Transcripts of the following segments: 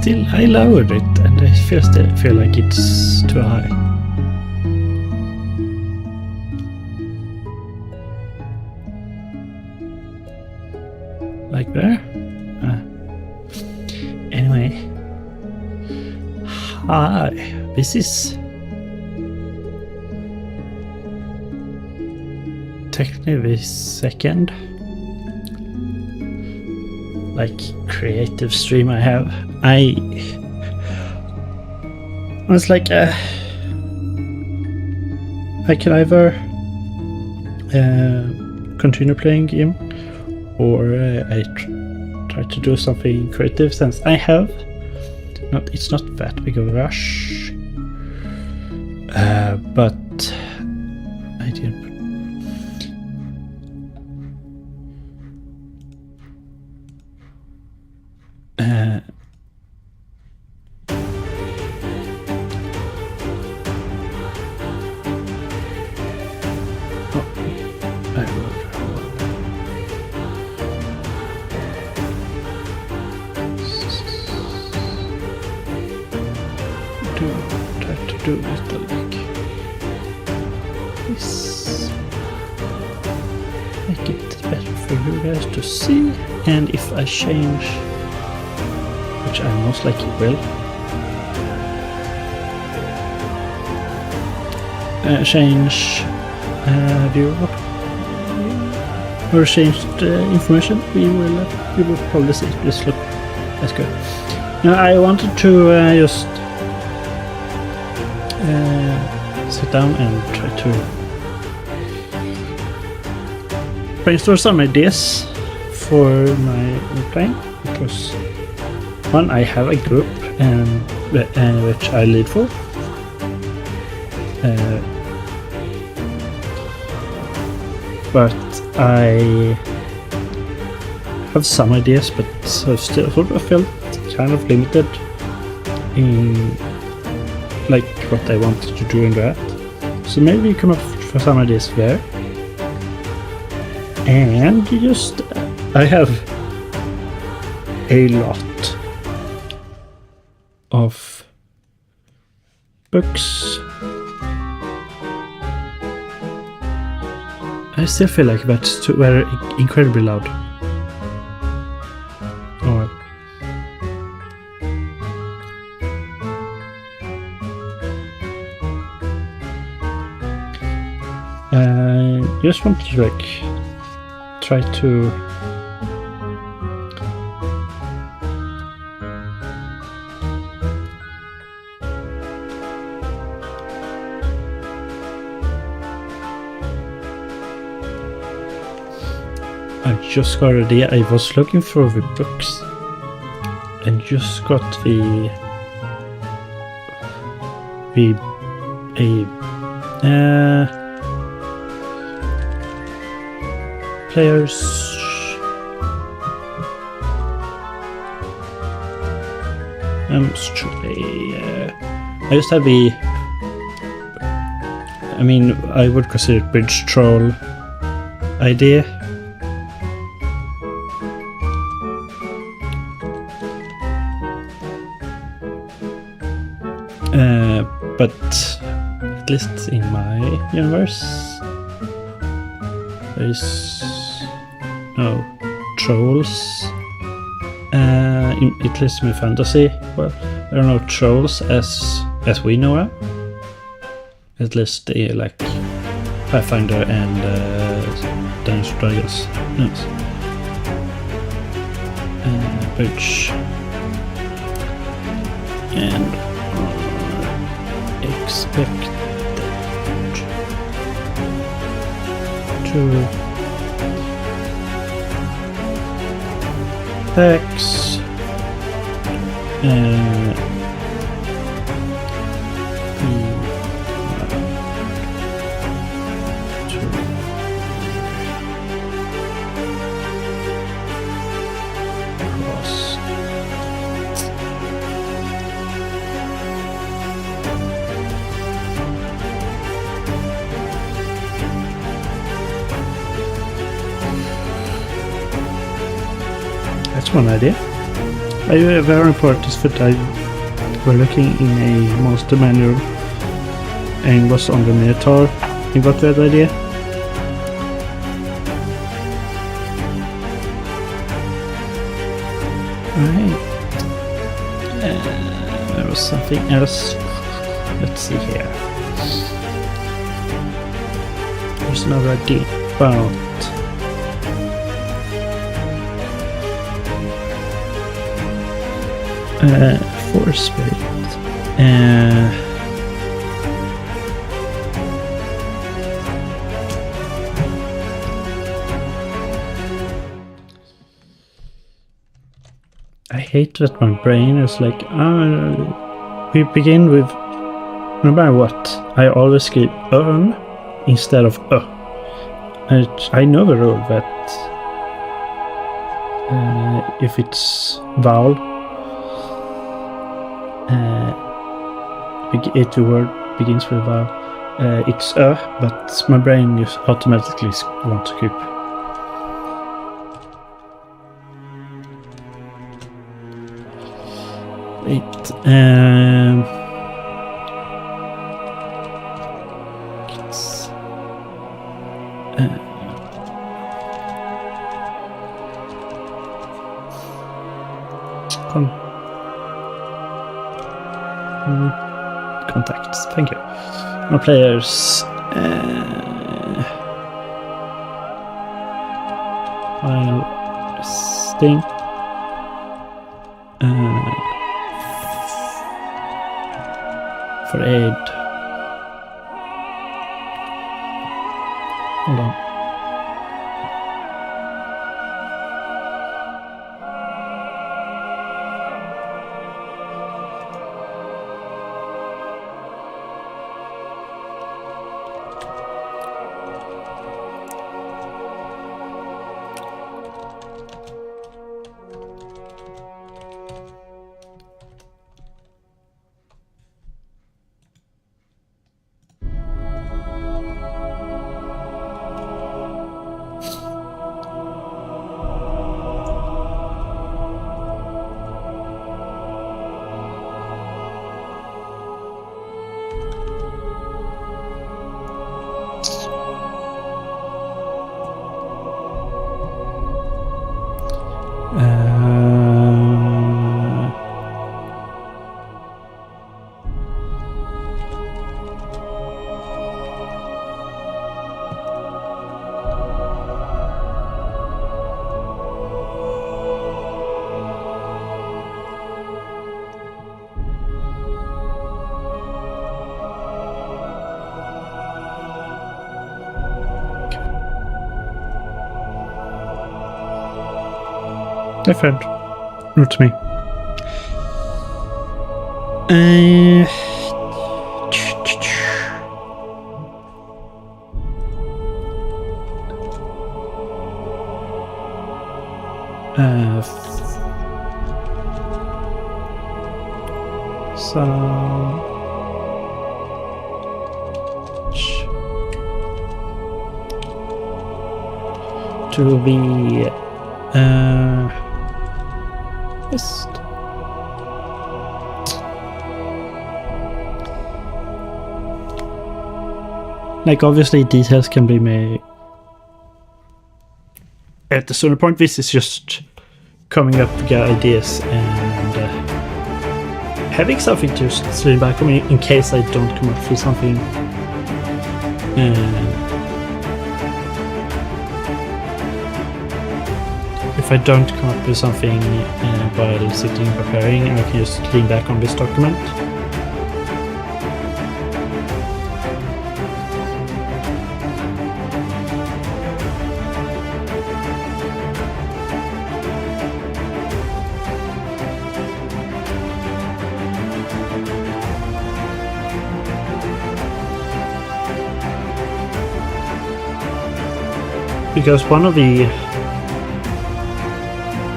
still, I lowered it and I still feel like it's too high. Like there. Anyway. Hi, this is technically the second creative stream I have. I was like I can either continue playing game or I try to do something creative, since I have it's not that big of a rush, but I didn't. Do it like this. Make it better for you guys to see, and if I change, which I most likely will, change view or change the information, you will probably see this look. That's good. Now I wanted to just sit down and try to brainstorm some ideas for my playing, because one, I have a group and which I lead for, but I have some ideas, but so still I felt kind of limited in like what I wanted to do in that. So maybe you come up for some ideas there. And just I have a lot of books. I still feel like that's too very incredibly loud. Oh well. Just want to try to I just got an idea. I was looking for the books and just got players I just have I mean, I would consider it bridge troll idea. But at least in my universe there is no trolls. At least in my fantasy, well, there are no trolls as we know them. At least like Pathfinder and Dungeons & Dragons. Yes. Bridge and expected to X That's one idea. I very important is that I were looking in a monster manual and was on the Minotaur and got that idea. Right. There was something else. Let's see here. There's another idea about Force Spirit. I hate that my brain is like, we begin with, no matter what, I always skrive instead of I know the rule that if it's vowel, if the word begins with a vowel, it's but my brain just automatically wants to keep. It's contacts. Thank you. No players. While resting. For aid. Hold on. My friend. Not me. To be just like obviously details can be made at the certain point. This is just coming up with ideas and having something to stream back on me in case I don't come up with something. If I don't come up with something while sitting and preparing, I can just lean back on this document. Because one of the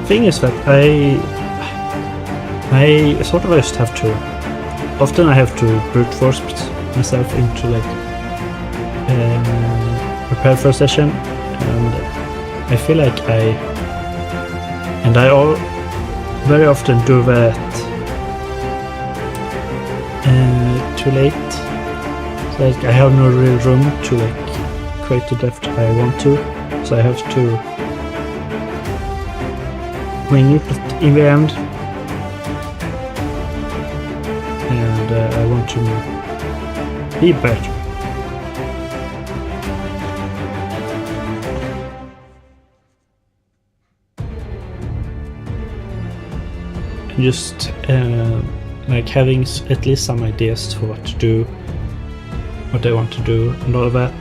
thing is that I sort of just have to. Often I have to brute force myself into like prepare for a session, and I feel like very often do that too late. So like I have no real room to like create the depth I want to, so I have to wing it in the end. And I want to be better. Just like having at least some ideas for what to do, what I want to do, and all of that.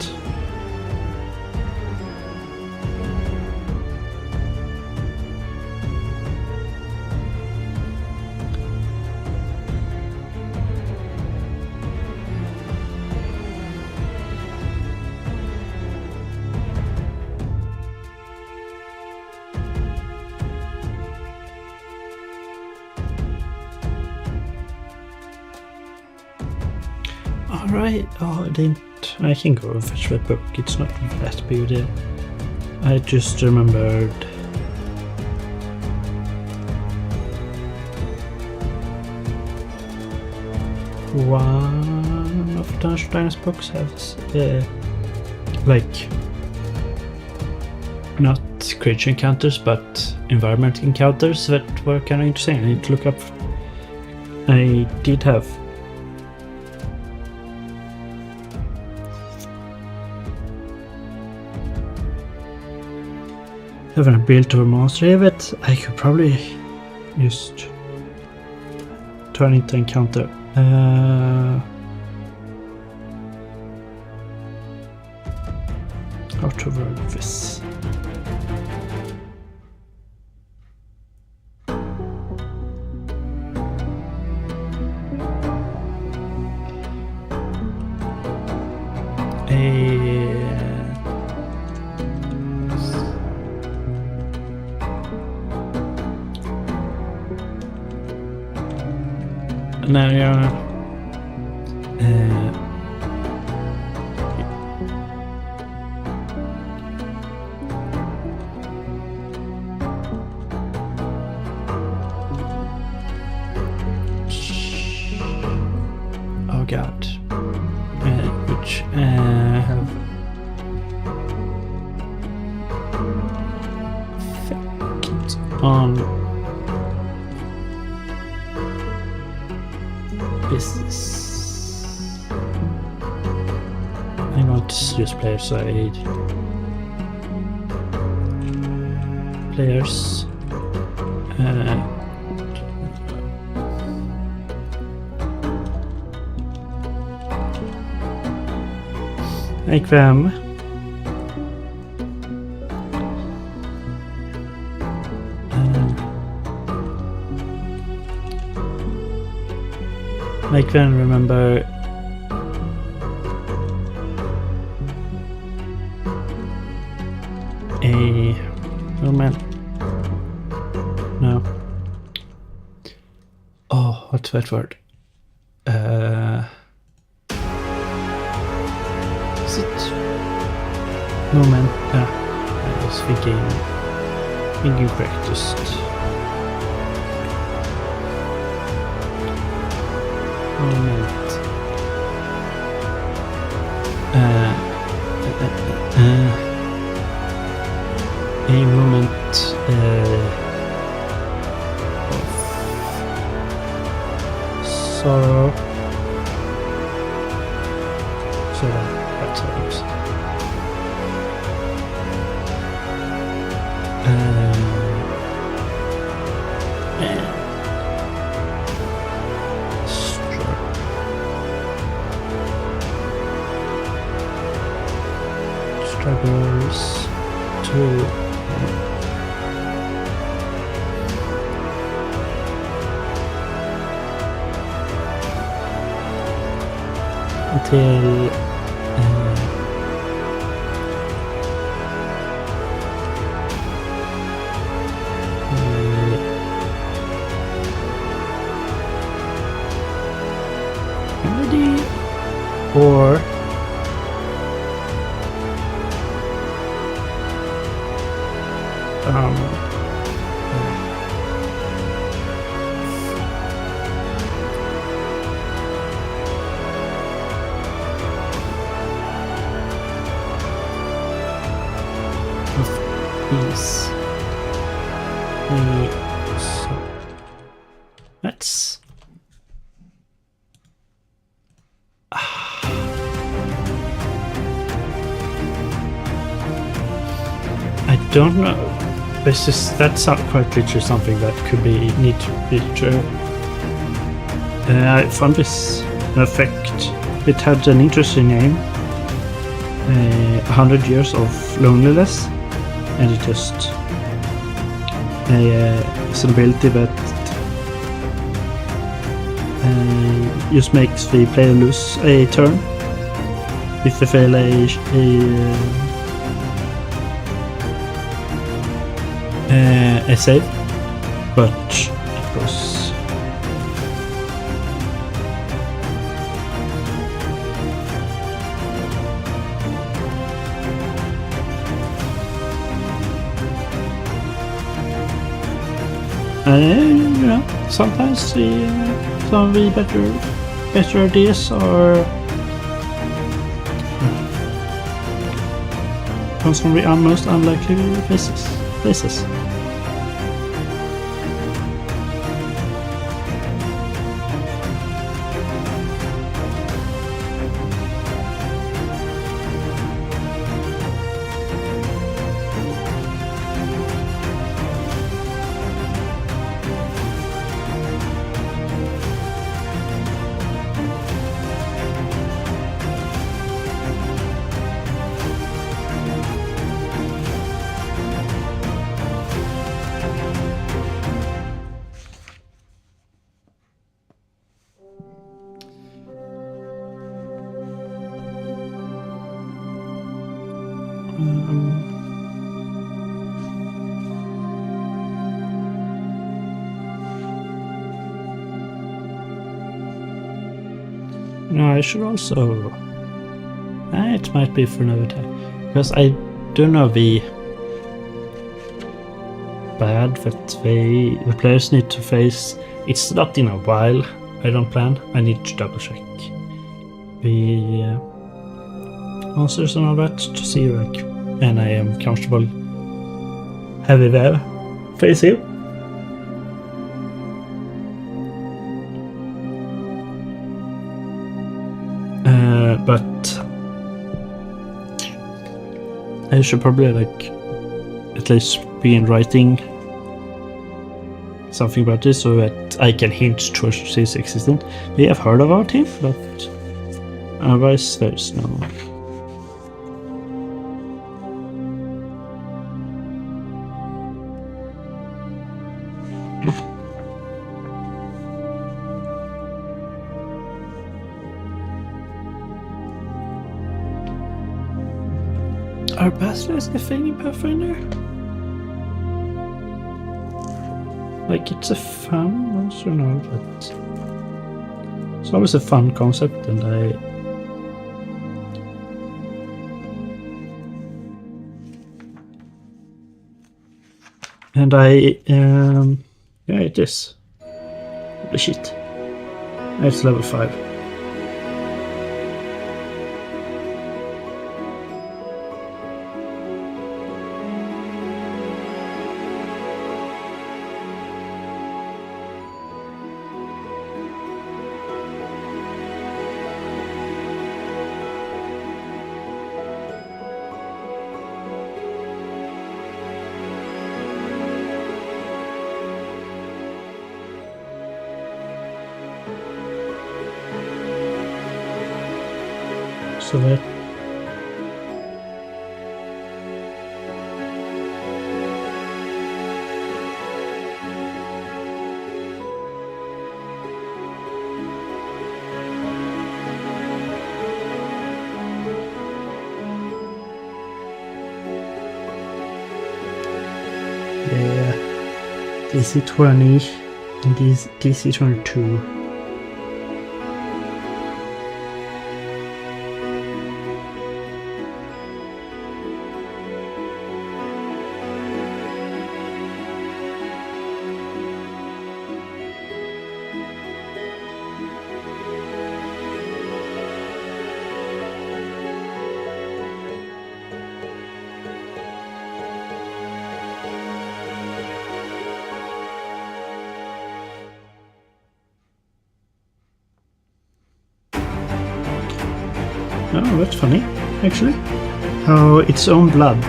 Alright, oh I can go and fetch that book, it's not that big a deal. I just remembered one of Dungeons & Dragons books has like not creature encounters but environment encounters that were kind of interesting. I need to look up. I did have an ability or monster here that I could probably just turn into encounter. How to work this? Now oh god, which have effect on business. I want to use player side. Players. Make them make them remember a moment. No. Oh, what's that word? Is it moment? Yeah, I was thinking correct. Just moment. A moment of sorrow. So that's how it looks. Struggles to until remedy or is so let's I don't know. This is that's quite literally something that could be need to be true. I found this effect. It had an interesting name. 100 years of loneliness, and it just is an ability that just makes the player lose a turn if they fail a save, but it was you know, sometimes some of the better ideas are comes from the most unlikely places. No, I should also. It might be for another time, because I do know the bad that the players need to face. It's not in a while. I don't plan. I need to double check the monsters and all that to see like, and I am comfortable heavy there face you. But I should probably like at least be in writing something about this so that I can hint towards his existence. We have heard about him, but otherwise there's no. Are basilisk a thing in Pathfinder? Like, it's a fun monster, no, but it's always a fun concept, and yeah, it is. Holy shit. It's level 5. So that DC 20 and DC 22. That's funny, actually. How its own blood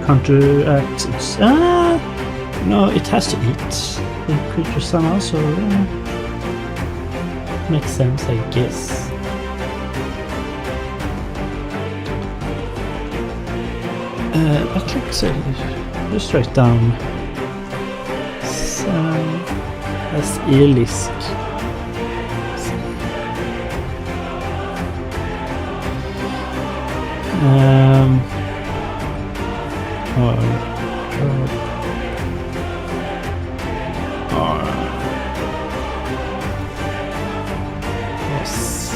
counteracts its... no, it has to eat the creature somehow, so... makes sense, I guess. But let's say, just write down as Elisk. Yes.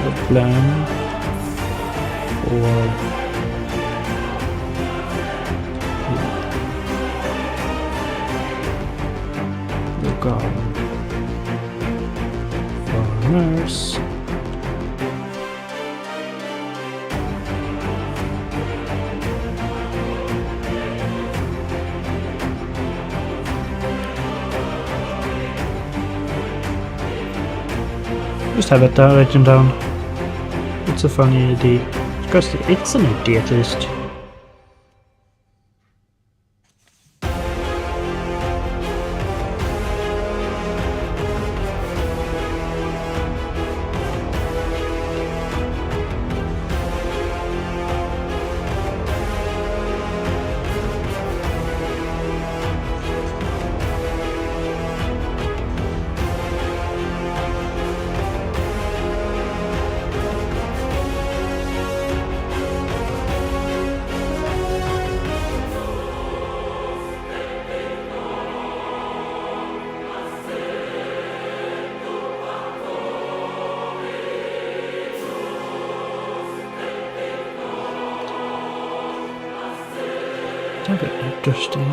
The plan for the garden farmers. Just have it written down. It's a funny idea. Because it's an idea at least. That's interesting.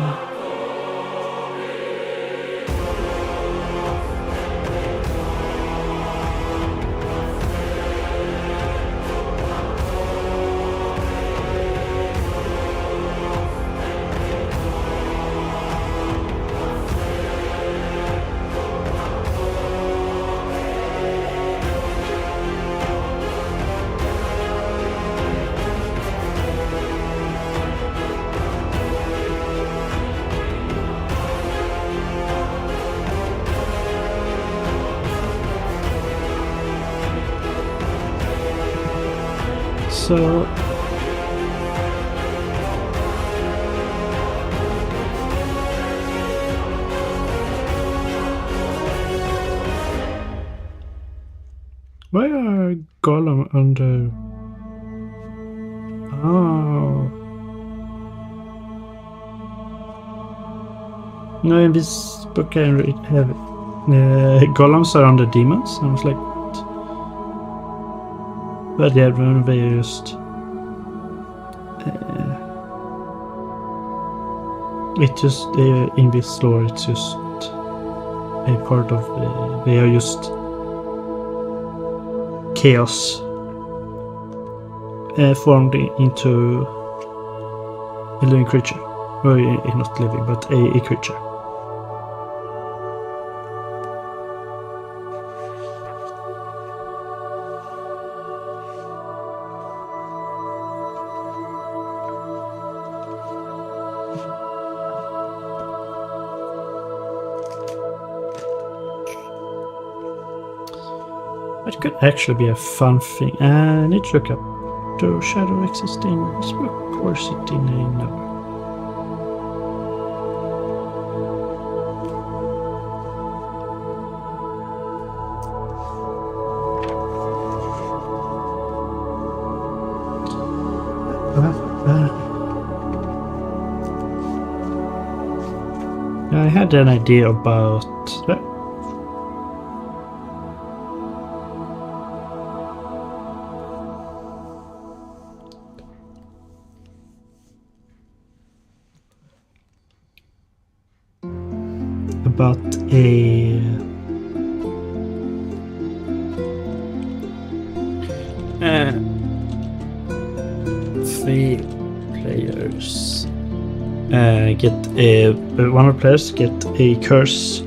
So why are Gollum under? Oh no! In this book, I have Golems are under demons. I was like. But yeah, when they just it just in this lore, it's just a part of they are just chaos formed into a living creature, or not living, but a creature. It could actually be a fun thing. I need to look up. Do shadow exist in this book or is it in another? I had an idea about that. About a three players get one of the players get a curse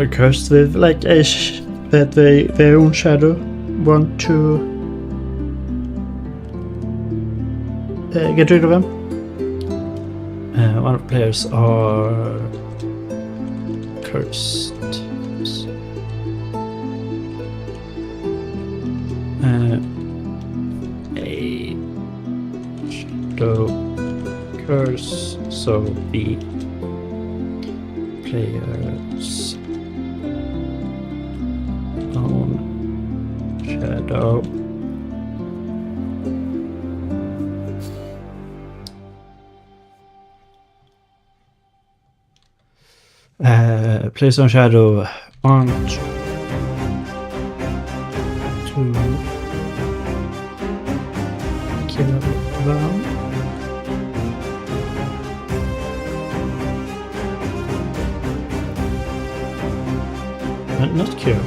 cursed with like that their own shadow want to get rid of them. One of the players are cursed. A shadow curse, so the player's own shadow player's own shadow want to kill them. But not cure.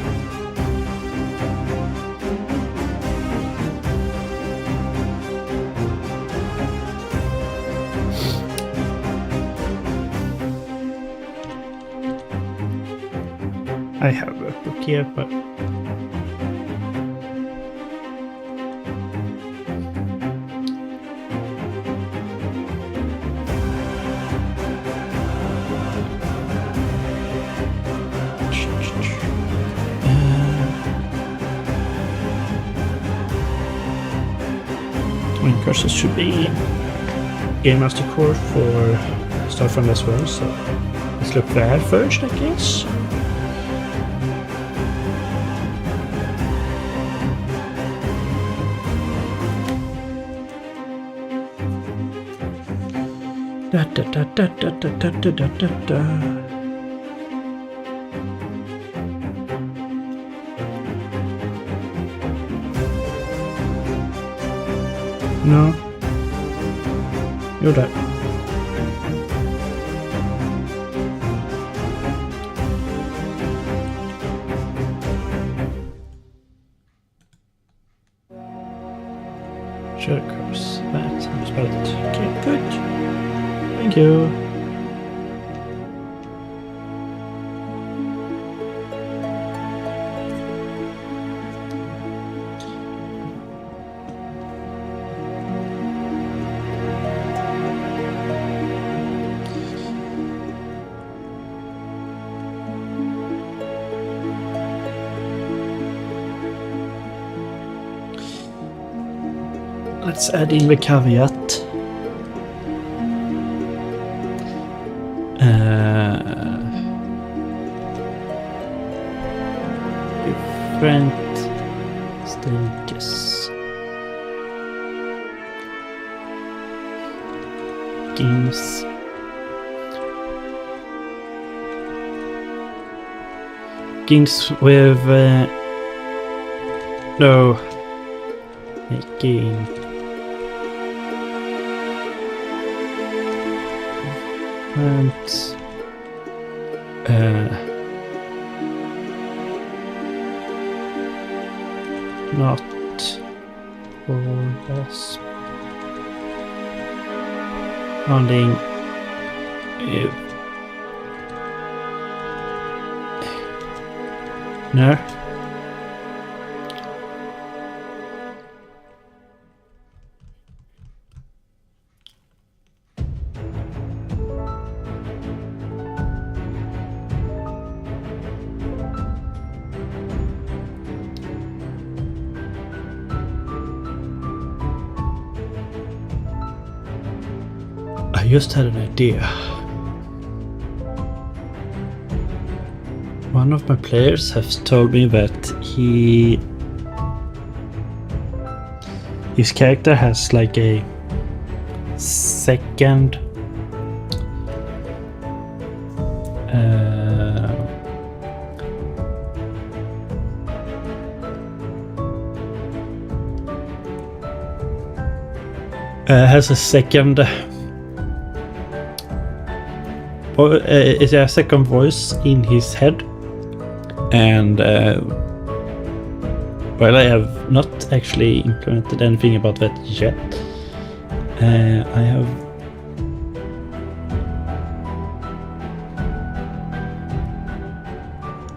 I have a book here, but curses should be Game Master Core for Starfront as well, so let's look there first, I guess. Da da da da da da da da da da. No. You're dead. Sure, curse. That sounds about it. Okay, good. Thank you. Let's add in the caveat. Different stages. Games. Games with no game. And not for this sounding no. I just had an idea. One of my players has told me that his character has like a second has a second is a second voice in his head, and well, I have not actually implemented anything about that yet. I have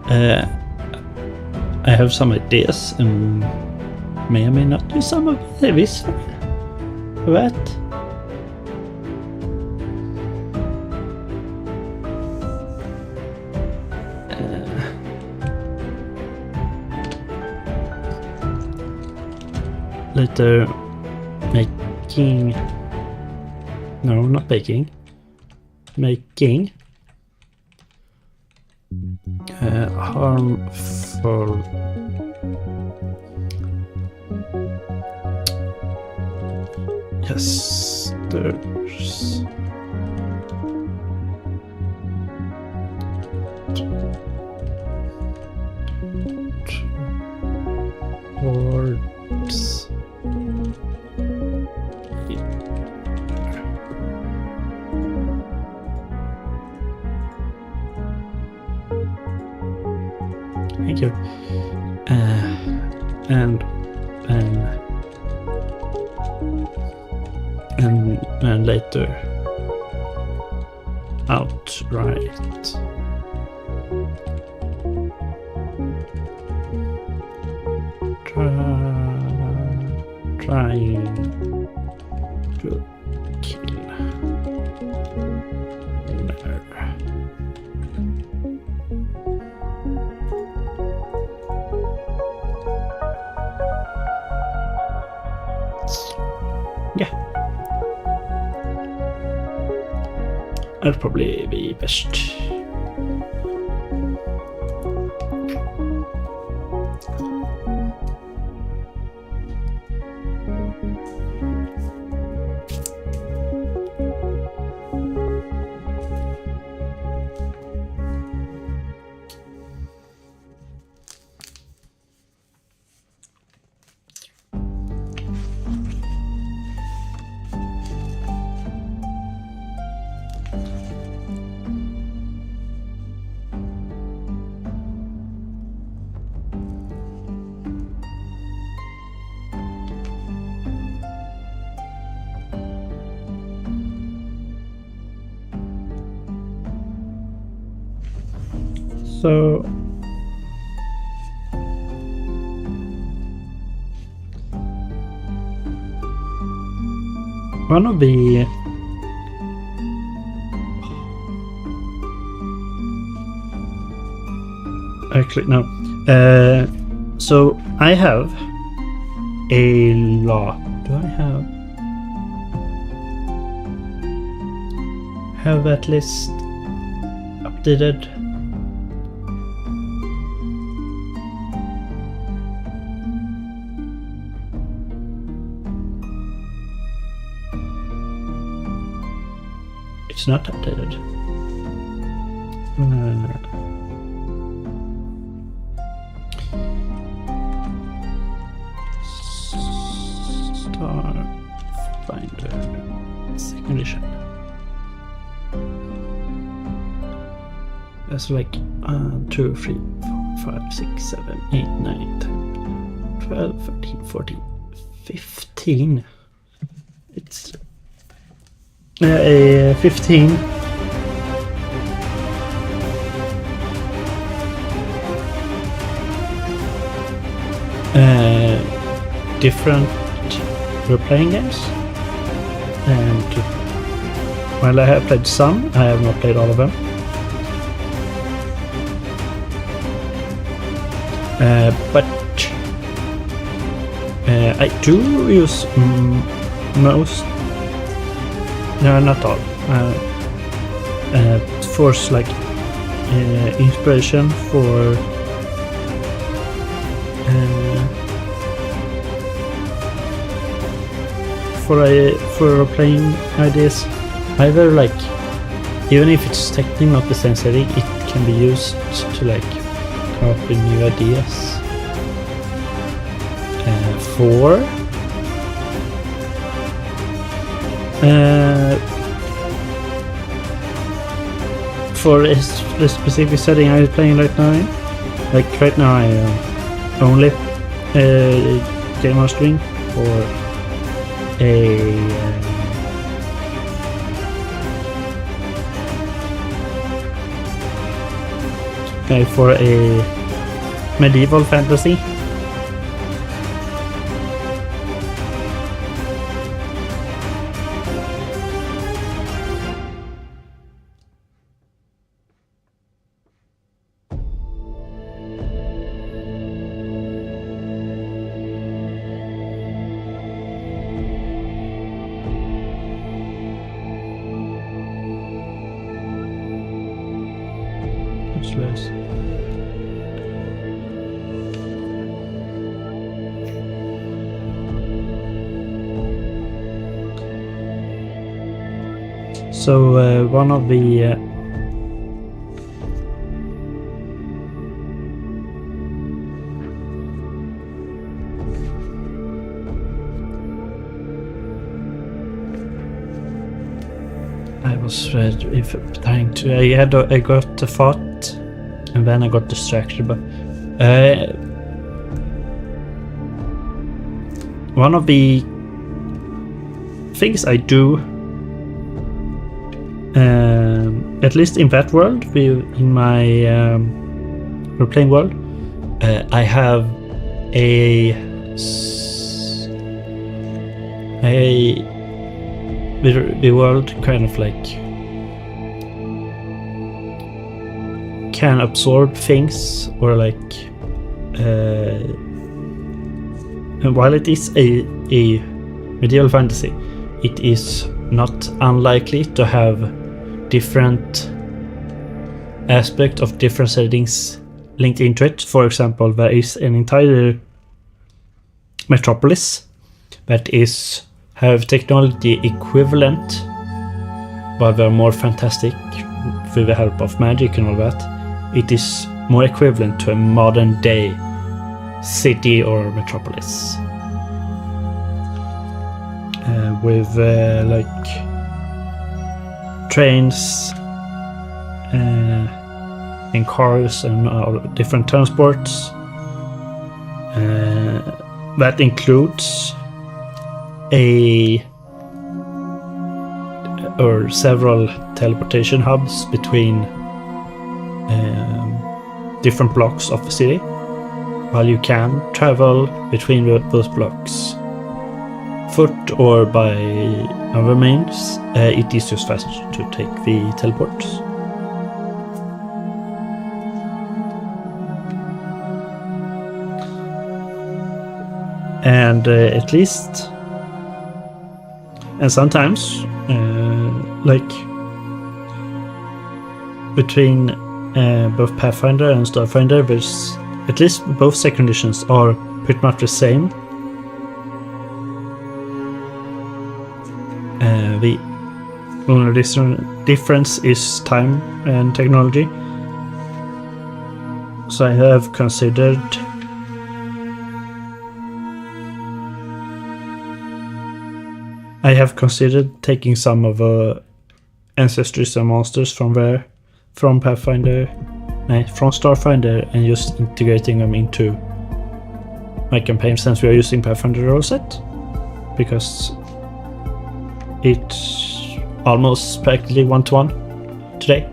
I have some ideas and may or may not do some of this. What? Later making... No, not baking. Making harmful gestures towards Thank you. And later outright trying to kill her. Yeah. That'd probably be best. So one of the actually no so I have a lot. Do I have that list updated? It's not updated. Starfinder second edition. That's like 2, 3, 4, 5, 6, 7, 8, 9, 10, 12, 13, 14, 15. It's 15. Different role-playing games, and while I have played some, I have not played all of them. But I do use most. No, not all. For like inspiration for playing ideas. Either like, even if it's technically not the same setting, it can be used to like come up with new ideas. For a specific setting I'm playing right now. Like right now I am only game mastering for for a medieval fantasy. So one of the I was trying to. I got a thought, and then I got distracted. But one of the things I do, at least in that world, in my role-playing world, I have the world kind of like can absorb things, or like and while it is a medieval fantasy, it is not unlikely to have different aspects of different settings linked into it. For example, there is an entire metropolis that have technology equivalent, but they're more fantastic with the help of magic and all that. It is more equivalent to a modern day city or metropolis, with like trains and cars and different transports. That includes or several teleportation hubs between different blocks of the city, while you can travel between those blocks foot or by other means. It is just faster to take the teleports. And at least, and sometimes, like between both Pathfinder and Starfinder, there's at least both set conditions are pretty much the same. The only difference is time and technology. So I have considered taking some of the ancestries and monsters from Pathfinder, from Starfinder, and just integrating them into my campaign, since we are using Pathfinder role set, because it's almost practically one-to-one today.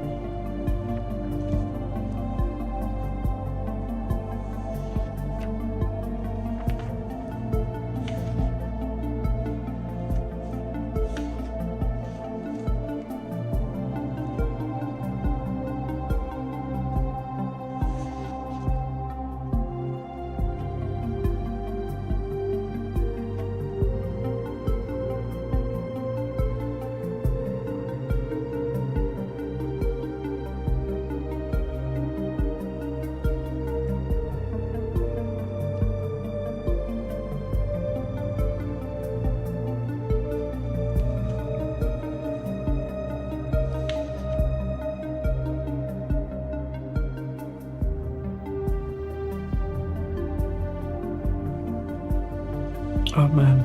Oh man.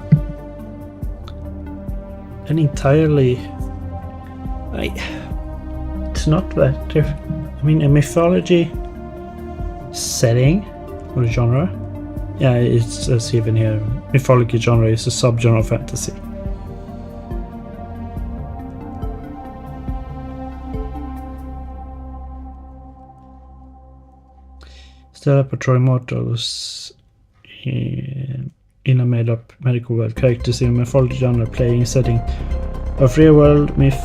And entirely, it's not that different. I mean, a mythology setting or genre, yeah, it says even here, mythology genre is a subgenre of fantasy. Ställa patrol mortals in a made-up medical world. Characters in a mythology genre playing setting of real world myth.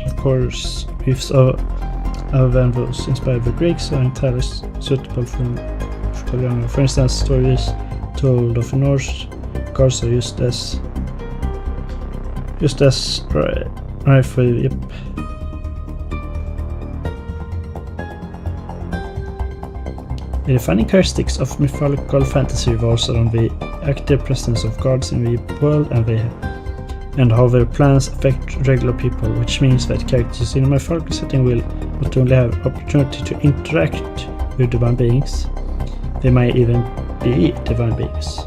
Of course, myths of Venvos inspired by Greeks are entirely suitable for genre. For instance, stories told of Norse gods are used as rifle. Yep. The defining characteristics of mythological fantasy revolves around the active presence of gods in the world and how their plans affect regular people, which means that characters in a mythological setting will not only have opportunity to interact with divine beings, they might even be divine beings.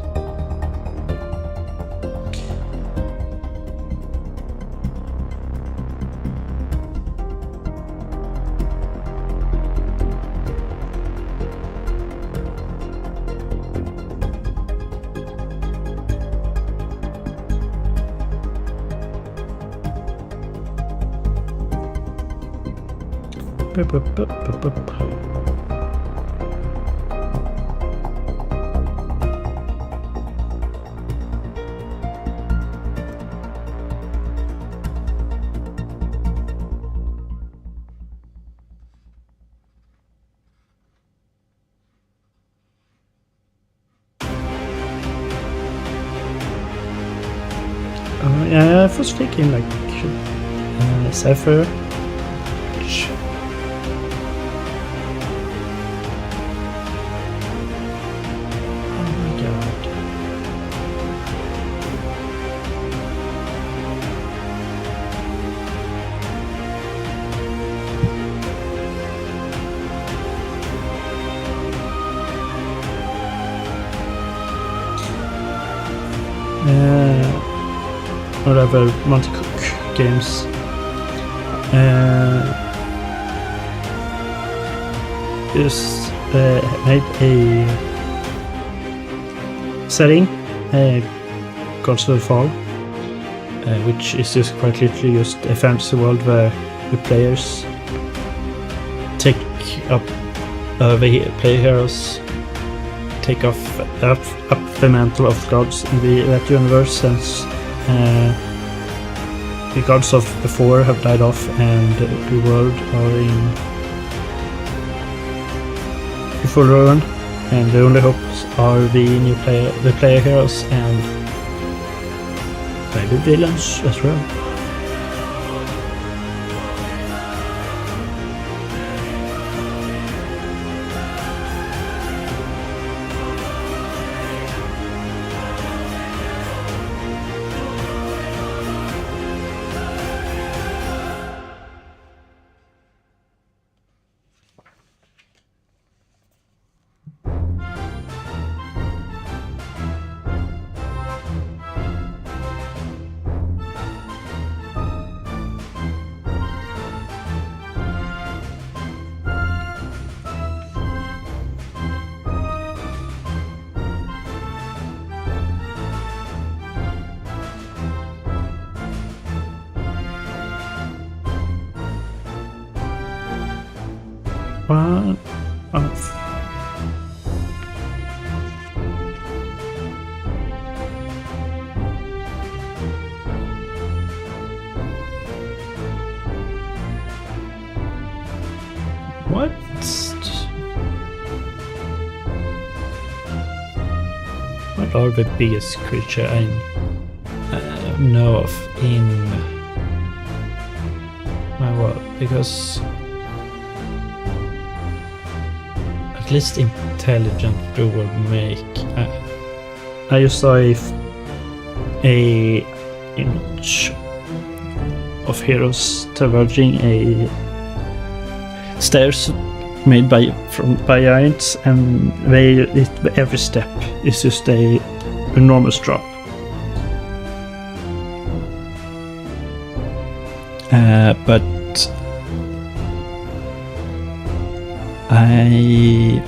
Yeah, I was thinking like Cypher. Oh my god. Whatever Monty Cook games. Just made a setting, Gods Will Fall, which is just quite literally just a fantasy world where the players take up the player heroes, take up the mantle of gods in that universe, since the gods of before have died off and the world are in full ruin, and the only hopes are the player heroes and maybe villains as well. One off. What? What are the biggest creature I know of in my world? Because at least intelligent do will make. I just saw a image of heroes traversing a stairs made by giants, and every step is just a enormous drop. But I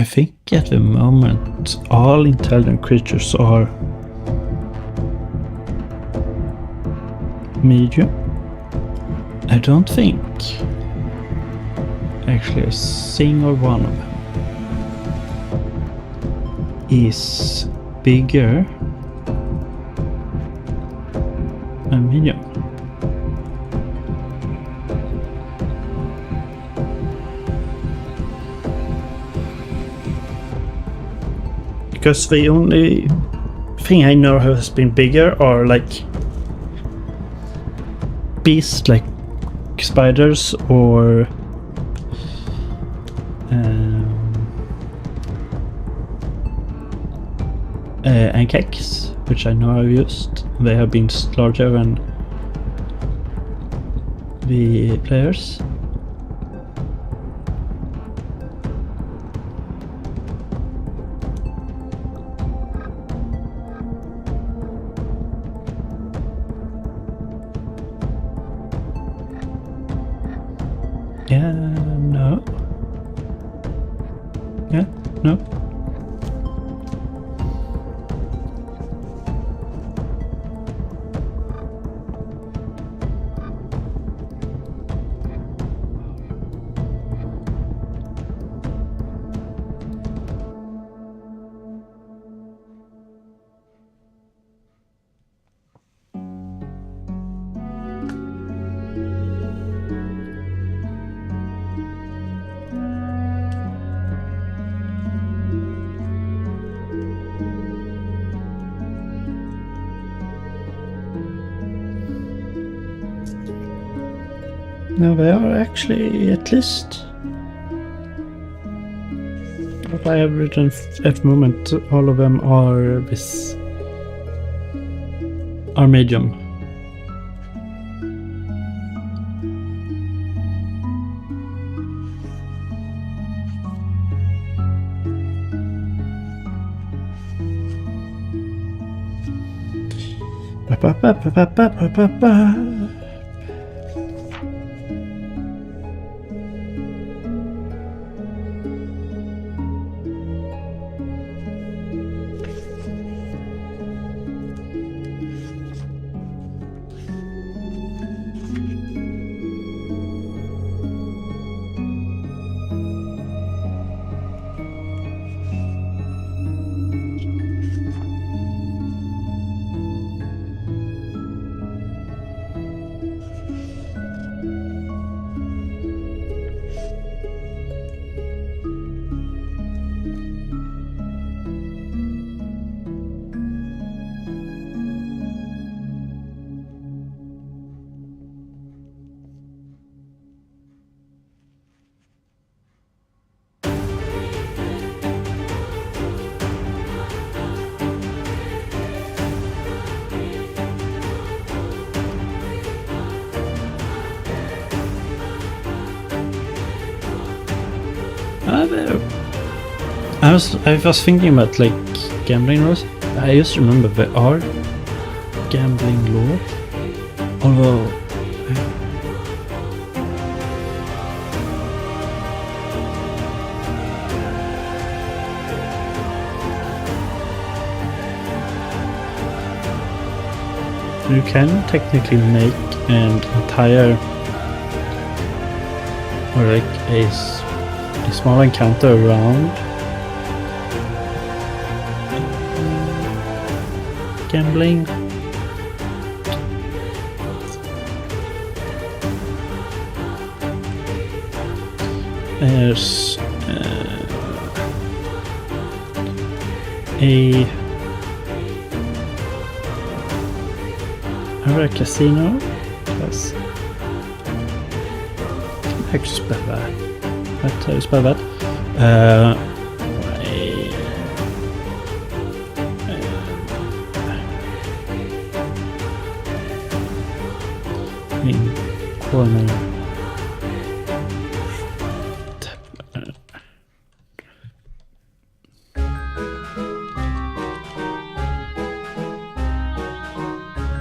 I think at the moment all intelligent creatures are medium. I don't think actually a single one of them is bigger than medium. Because the only thing I know has been bigger are like beasts like spiders or ankheks, which I know I've used. They have been larger than the players. Yeah, no. Yeah, no. No, they are actually at least what I have written at the moment. All of them are medium. I was thinking about like gambling laws. I just remember there are gambling laws, although you can technically make an entire or like a small encounter around gambling. There's a casino. Yes. Jag kan spela. Att jag spelat. Min corner.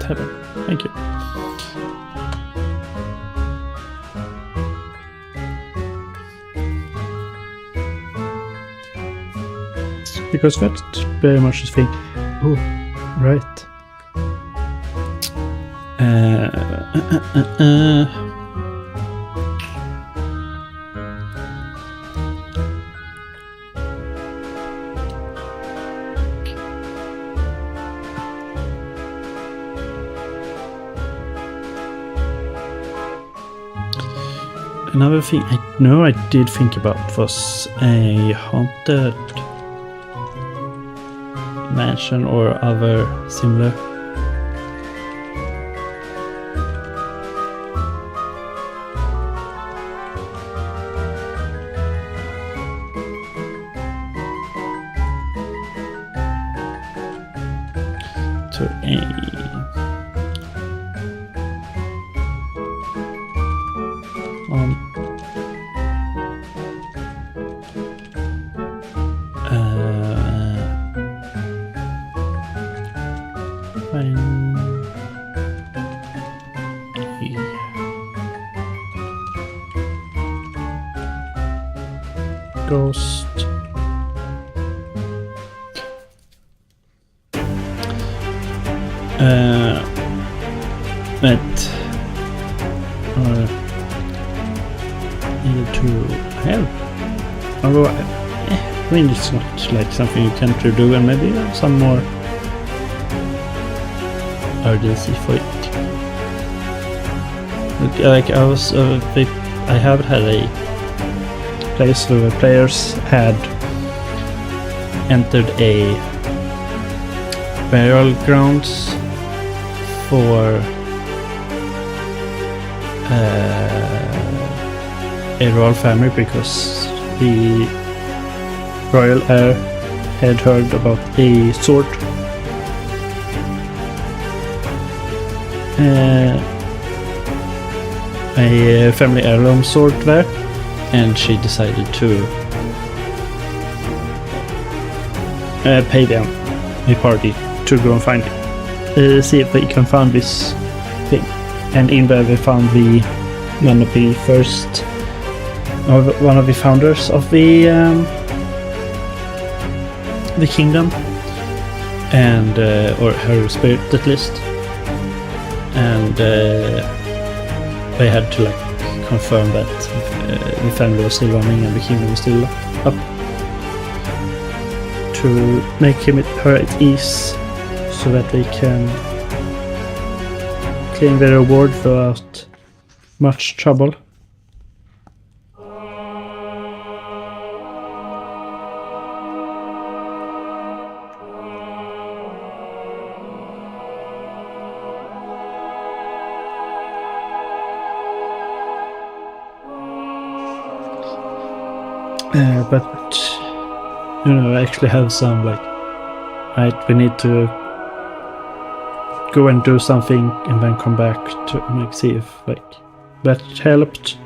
Tavern. Thank you. because that's very much the thing. Oh, right. Another thing I know I did think about was a haunted mansion or other similar. To ghost. That needed to help. Although, I mean, it's not like something you can do, and maybe some more urgency for it. Like I have had a place where players had entered a burial grounds for a royal family because the royal heir had heard about a sword. A family heirloom sword there, and she decided to pay them a party to go and find it. See if they can find this thing. And in there they found one of the founders of the kingdom, and or her spirit at least, and they had to like confirm that the family was still running and the kingdom was still up, to make her at ease so that they can claim their reward without much trouble. But I actually have some like, right, we need to go and do something and then come back to like see if like that helped.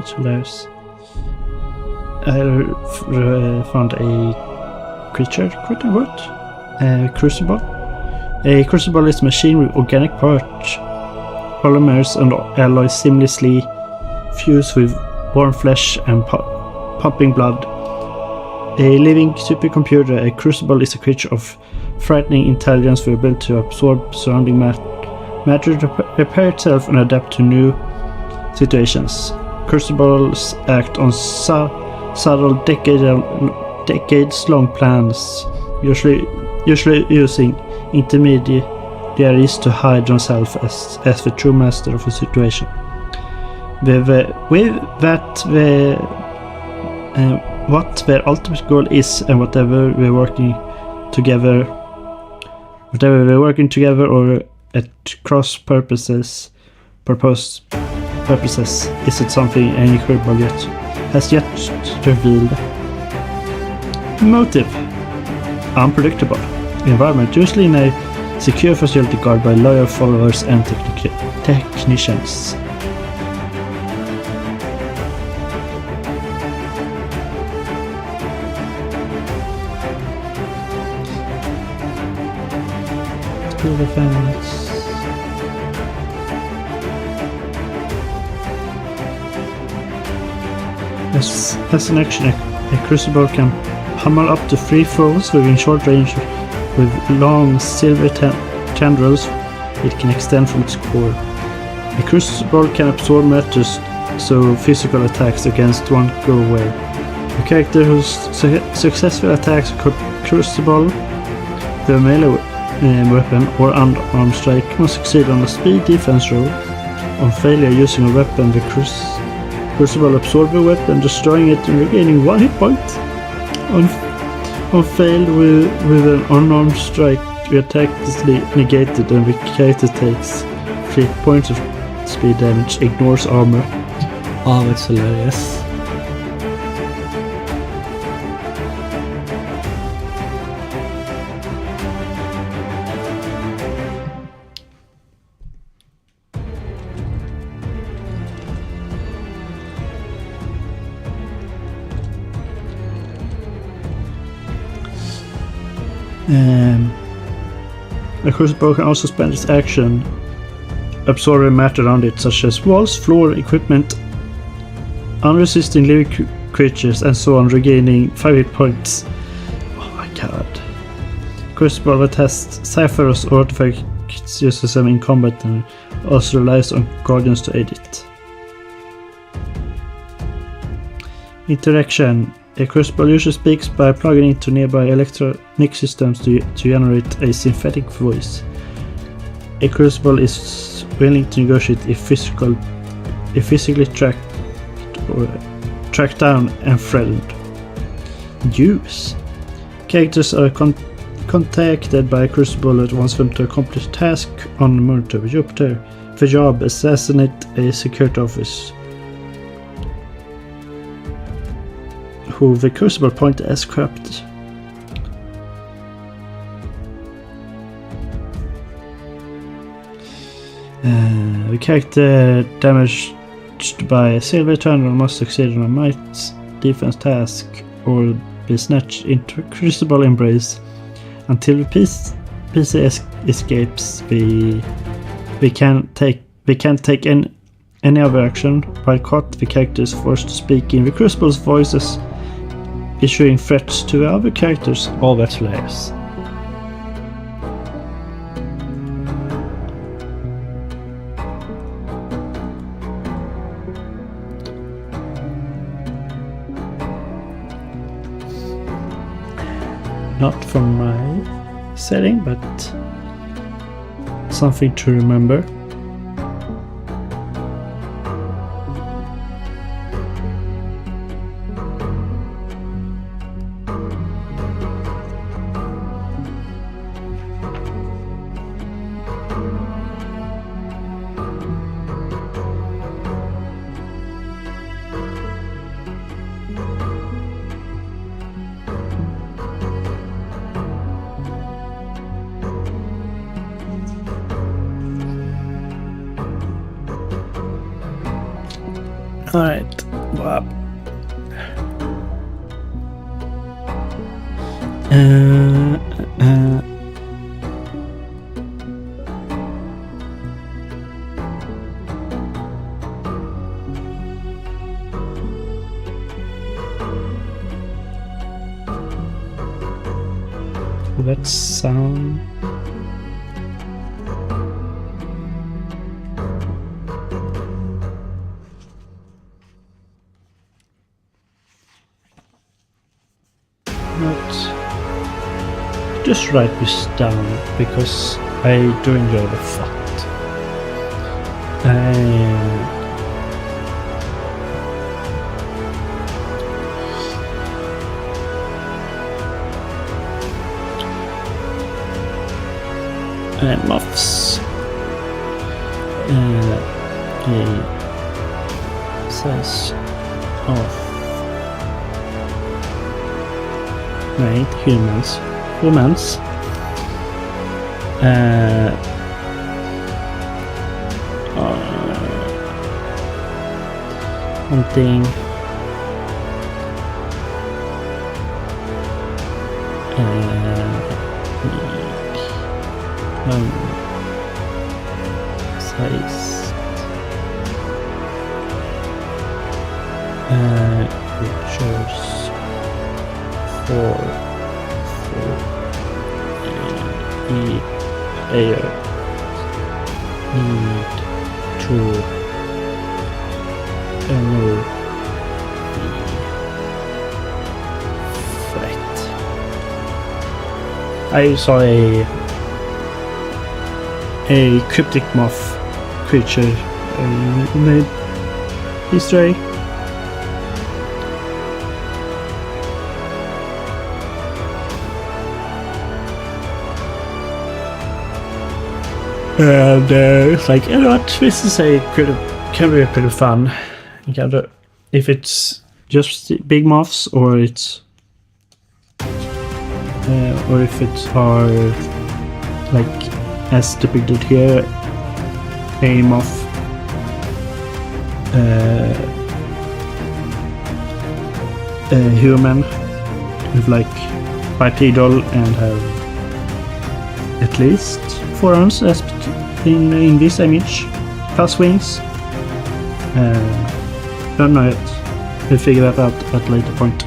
that's hilarious. I found a creature, quote unquote, crucible. A crucible is a machine with organic parts, polymers and alloys seamlessly fused with warm flesh and pumping blood. A living supercomputer, a crucible is a creature of frightening intelligence with the ability to absorb surrounding matter to repair itself and adapt to new situations. Crucibles act on subtle decades-long plans, usually using intermediaries to hide themselves as the true master of a situation. What their ultimate goal is, and whatever we're working together or at cross purposes, is it something any crucible has yet revealed. Motive: unpredictable. Environment: usually in a secure facility guarded by loyal followers and technicians. Defense. As an action, a crucible can pummel up to 3 foes within short range with long silver tendrils it can extend from its core. A crucible can absorb matter, so physical attacks against won't go away. A character who successfully attacks a crucible, the melee weapon or unarmed strike, must succeed on a speed defense roll. On failure using a weapon, the crucible absorbs the weapon, destroying it and regaining 1 hit point. On fail with an unarmed strike, the attack is negated and the character takes 3 points of speed damage, ignores armor. Oh, that's hilarious. A crucible can also spend its action absorbing matter around it, such as walls, floor, equipment, unresisting living creatures, and so on, regaining 5 hit points. Oh my god. Crucible that has ciphers or artifacts uses them in combat and also relies on guardians to aid it. Interaction. A crucible usually speaks by plugging into nearby electronic systems to generate a synthetic voice. A crucible is willing to negotiate if physically tracked down and threatened. Use. Characters are contacted by a crucible that wants them to accomplish a task on monitor Jupiter. The job: assassinate a security officer who the crucible point as corrupt. The character damaged by a silver eternal must succeed on a might defense task or be snatched into a crucible embrace. Until the PC escapes, we can't take any other action. While caught, the character is forced to speak in the crucible's voices, issuing threats to other characters. All that's hilarious. Not from my setting, but something to remember. Alright, Uh, uh, let's sound. Just write this down because I do enjoy the font. Muffs. A size of humans. Hunting size creatures for air need to know threat. I saw a cryptic moth creature made history. And it's like, you know what, this is can be pretty fun. You can if it's just big moths or it's or if it's are like as depicted here, a moth a human with like bipedal and have at least 4 arms as in this image, plus wings. Don't know it. We'll figure that out at a later point.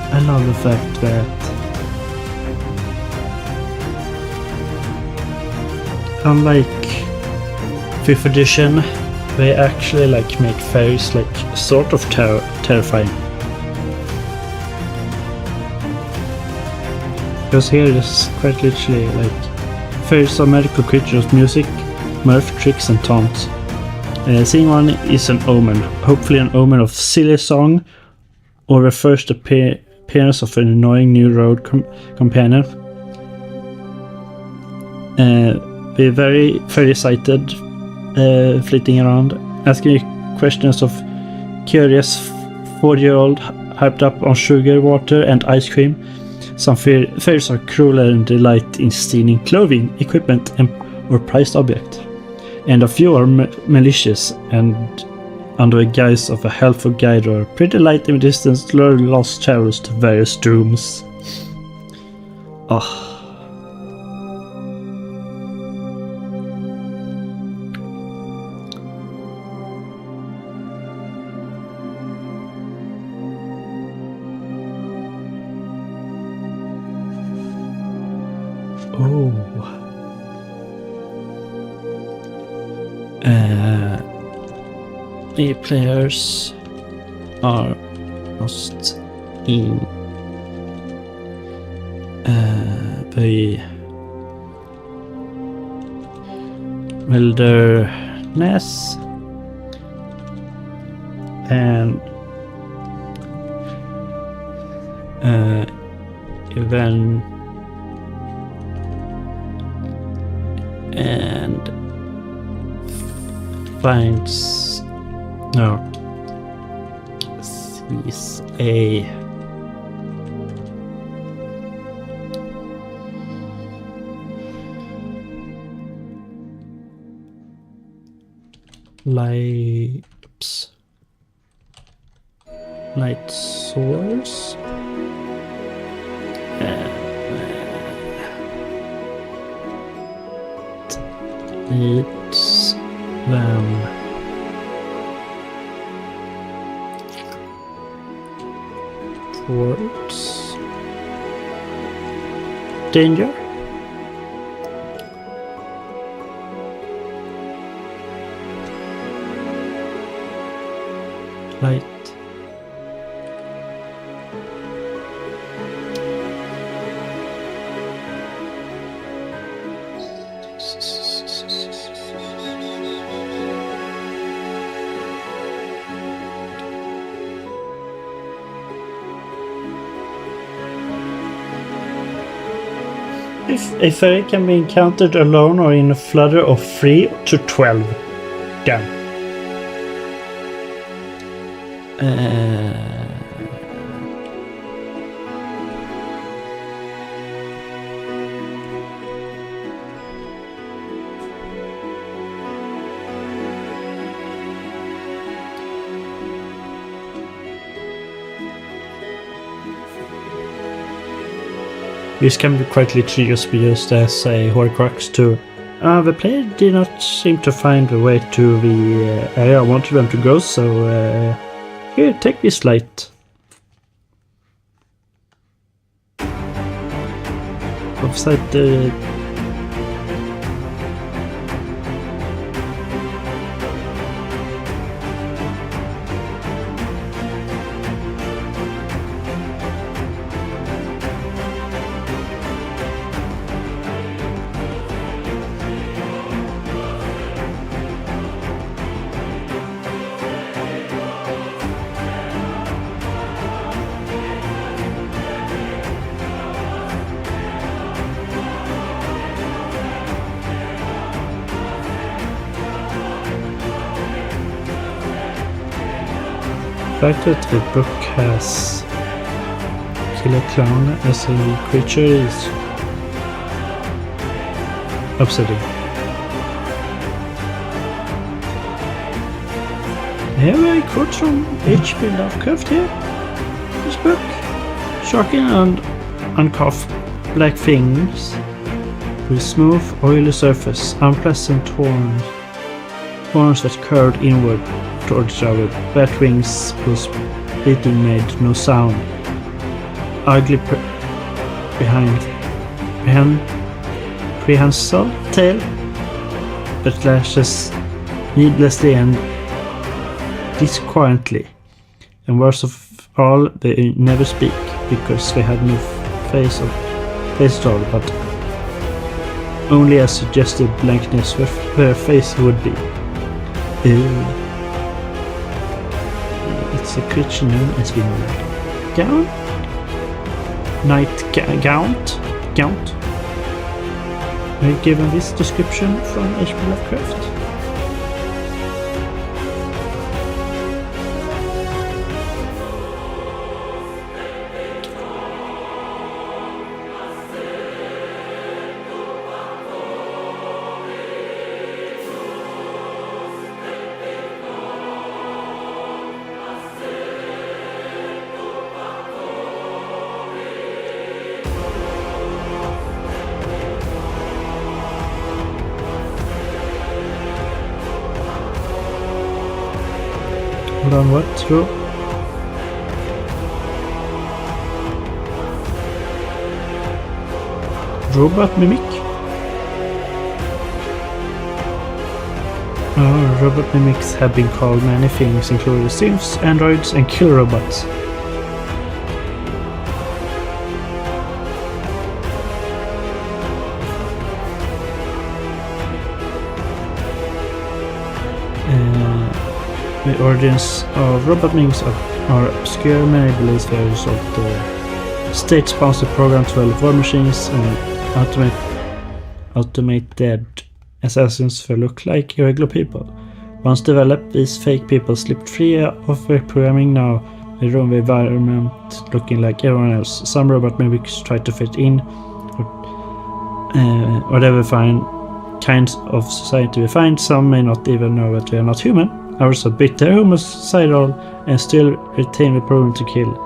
I love the fact that unlike 5th edition, they actually like make fairies like sort of terrifying. Because here it is quite literally like fairies are magical creatures, music, mirth, tricks and taunts. Seeing one is an omen, hopefully an omen of silly song or the first appearance of an annoying new road companion. Be very excited, flitting around, asking questions of curious 4-year-old hyped up on sugar, water and ice cream. Some fairies are cruel and delight in stealing clothing, equipment or prized object. And a few are malicious and under the guise of a helpful guide or pretty light in the distance lure lost travelers to various dooms. The players are lost in the wilderness and even and finds sees a light source and leads them towards danger. Light. If a fairy can be encountered alone or in a flutter of 3 to 12. Done. This can be quite literally just be used as a Horcrux to the player did not seem to find a way to the area I wanted them to go, so here, take this light. Offside the The fact that the book has Killer Clown as a creature is upsetting. Here I quote from H.P. Lovecraft here. This book. Shocking and uncouth black things with smooth, oily surface, unpleasant horns that curved inward towards each other, bat wings whose beating made no sound, ugly prehensile tail that lashes needlessly and disquietly, and worst of all, they never speak because they had no face at all, but only a suggested blankness where their face would be. It's a creature known as the Gaunt. We're given this description from H.P. Lovecraft. Hold on, what? Through? Robot mimic? Robot mimics have been called many things, including synths, androids, and kill robots. The origins of robot minions are obscure. Many believe they are a result of the state-sponsored program to develop war machines and automated assassins who look like irregular people. Once developed, these fake people slipped free of their programming. Now they roam the environment looking like everyone else. Some robot mimics try to fit in whatever kinds of society we find. Some may not even know that we are not human. Others are bitter, homicidal, and still retain the program to kill.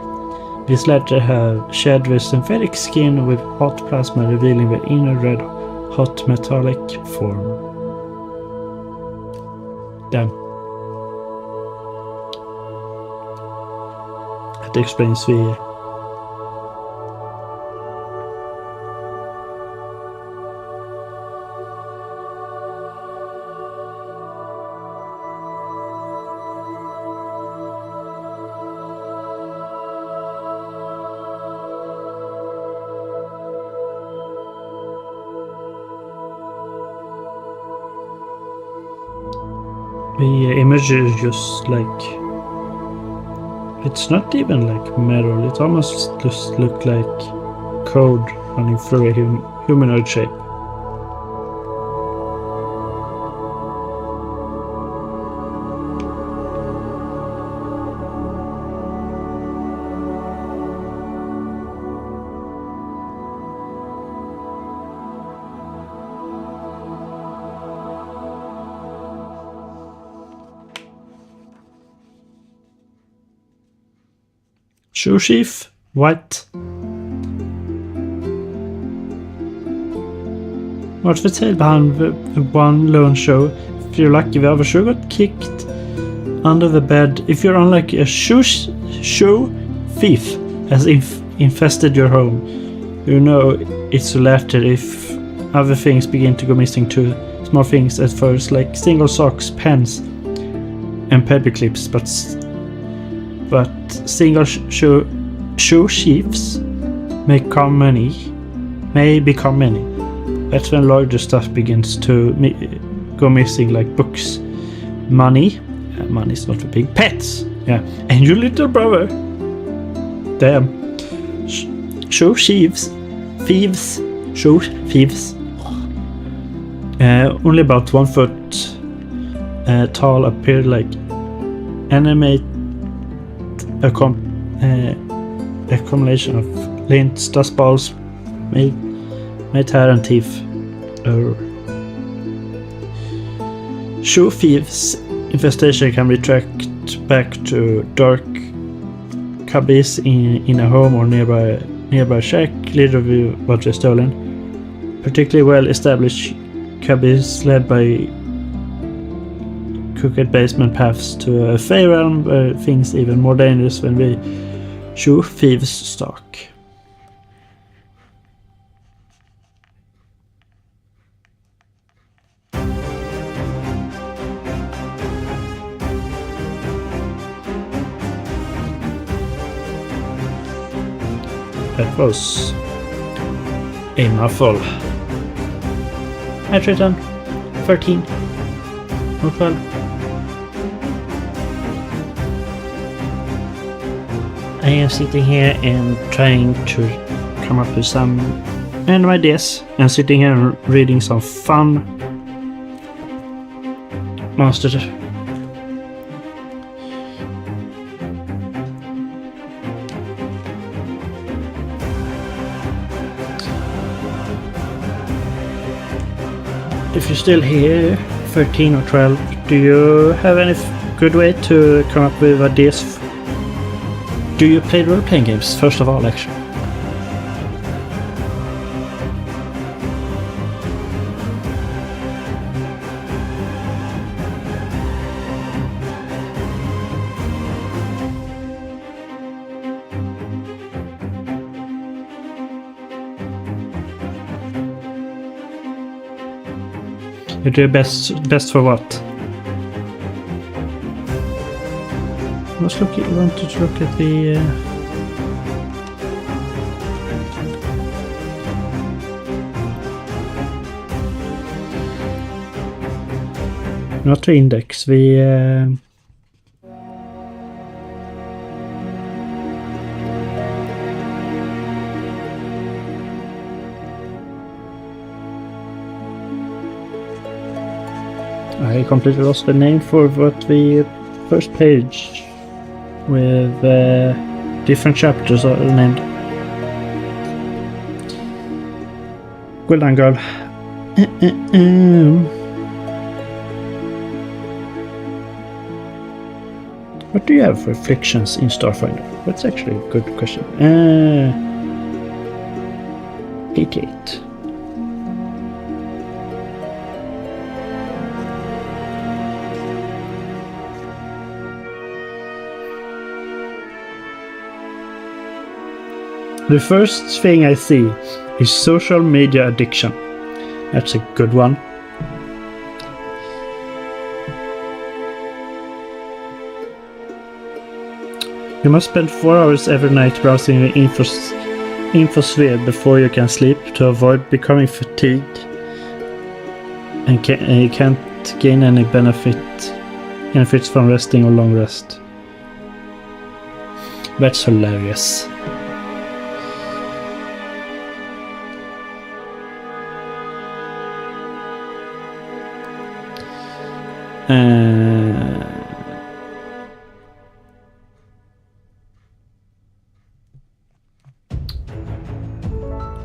These latter have shed their synthetic skin with hot plasma, revealing their inner red hot metallic form. Damn. That explains the image is just like, it's not even like metal, it almost just looks like code running through a humanoid shape. Shoe sheath? What? What's the tale behind the one lone shoe? If you're lucky, the other shoe got kicked under the bed. If you're unlucky, a shoe thief has infested your home. You know it's laughter if other things begin to go missing too. Small things at first, like single socks, pens, and paper clips, but single shoe sheaths may become many. That's when larger stuff begins to go missing, like books, money. Money's not a big. Pets, yeah, and your little brother. Damn. Shoe thieves. Only about 1 foot tall, appear like animate. Accumulation of lints, dust balls, made hair and teeth. Shoe thieves' infestation can be tracked back to dark cubbies in a home or nearby shack, leader with what was stolen. Particularly well established cubbies led by crooked basement paths to a fey realm where things even more dangerous when we shoe thieves stalk. That was a mouthful. I'd written 13 or 12. I am sitting here and trying to come up with some random ideas, and sitting here and reading some fun monsters. If you're still here, 13 or 12, do you have any good way to come up with ideas? Do you play role-playing games, first of all, actually? You do best for what? Want to look at the not the index, the I completely lost the name for what we first page with different chapters are named. Well done, girl. What do you have for afflictions in Starfinder? That's actually a good question. 88. The first thing I see is social media addiction. That's a good one. You must spend 4 hours every night browsing the infosphere before you can sleep to avoid becoming fatigued, and you can't gain any benefits from resting or long rest. That's hilarious.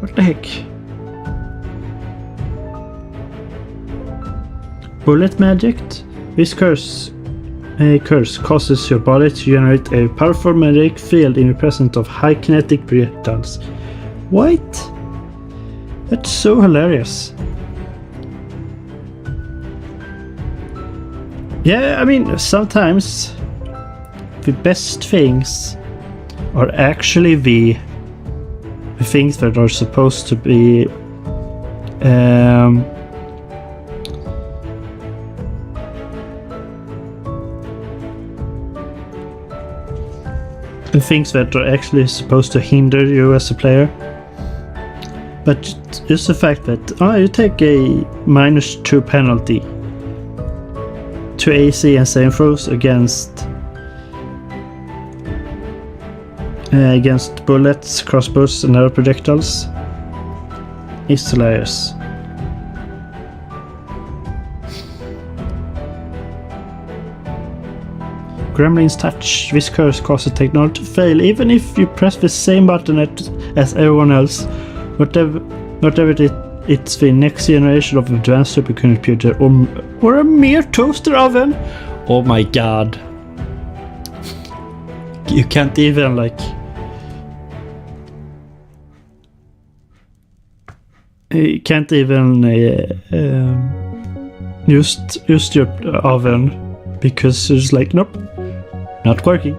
What the heck? Bullet magic? This curse causes your body to generate a powerful magnetic field in the presence of high kinetic projectiles. What? That's so hilarious. Yeah, I mean, sometimes the best things are actually the things that are supposed to be the things that are actually supposed to hinder you as a player. But just the fact that you take a -2 penalty to AC and saving throws against bullets, crossbows and other projectiles is hilarious. Gremlin's touch. This curse causes technology to fail even if you press the same button as everyone else. Whatever it's the next generation of advanced supercomputer or a mere toaster oven. Oh my god. You can't even you can't even use your oven because it's like, nope, not working.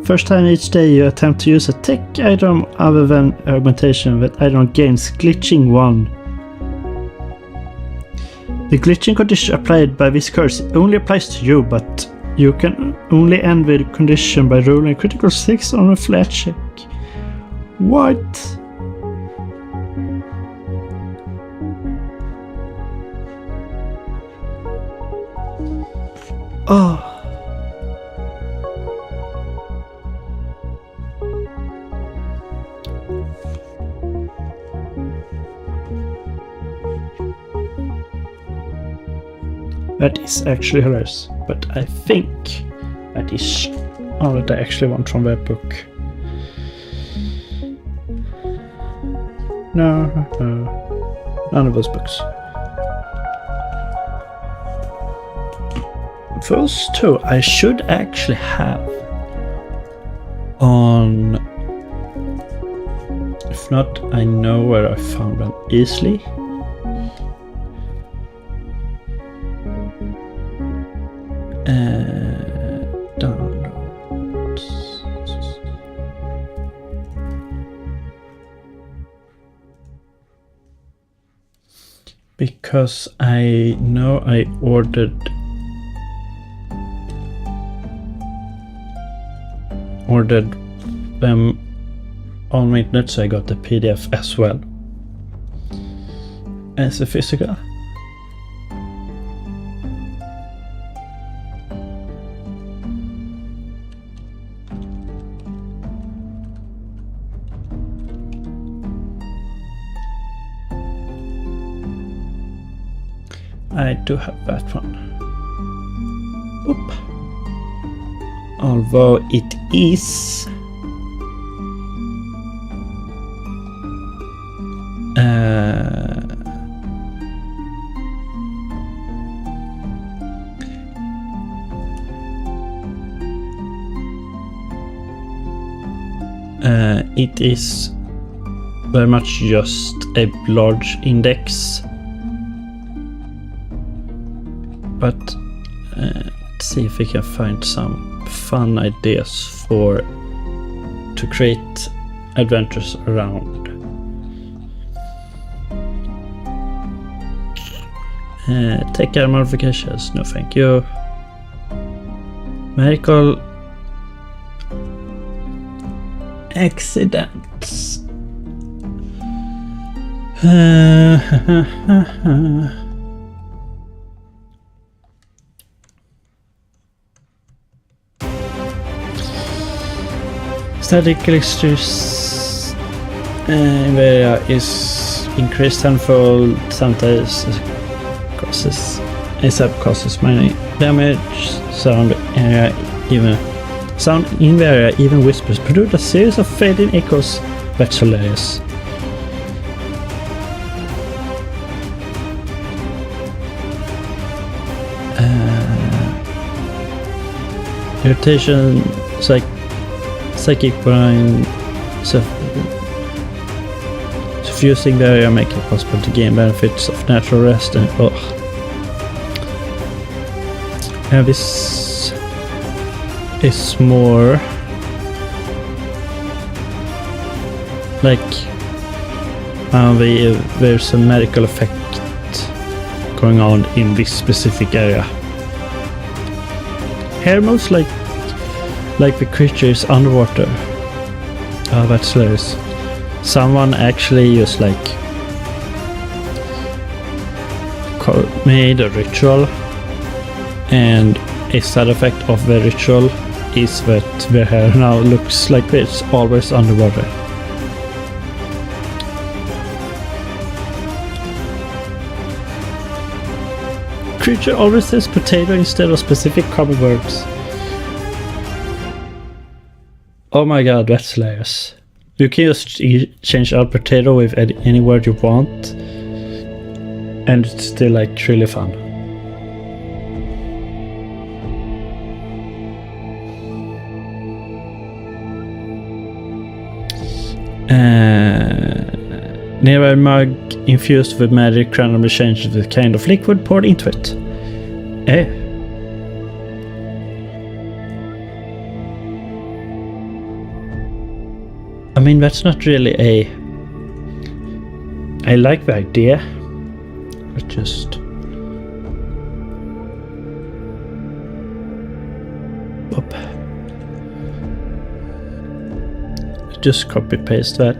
First time each day you attempt to use a tech item other than augmentation, that item gains glitching 1. The glitching condition applied by this curse only applies to you, but you can only end the condition by rolling a critical 6 on a flat check. What? Oh. That is actually hilarious, but I think that is all that I actually want from that book. No, none of those books. Those two I should actually have on. If not, I know where I found them easily. Downloads. Because I know I ordered them on my internet, so I got the PDF as well as a physical. I do have that one. Oop. Although it is it is very much just a large index, but let's see if we can find some fun ideas to create adventures around. Take care modifications, no thank you. Medical accidents. Static electricity area is increased tenfold, sometimes causes minor damage. Sound in the area even whispers produce a series of fading echoes. That's hilarious. Irritation, psychic brain, suffusing the area make it possible to gain benefits of natural rest and this is more like there's a medical effect going on in this specific area. Here most like the creature is underwater. Oh, that's hilarious. Someone actually just like made a ritual, and a side effect of the ritual is that the hair now looks like it's always underwater. Creature always says potato instead of specific common words. Oh my god, that's hilarious. You can just change out potato with any word you want, and it's still like really fun. Nearby mug infused with magic randomly changes the kind of liquid poured into it. I mean, that's not really I like the idea, but just just copy paste that.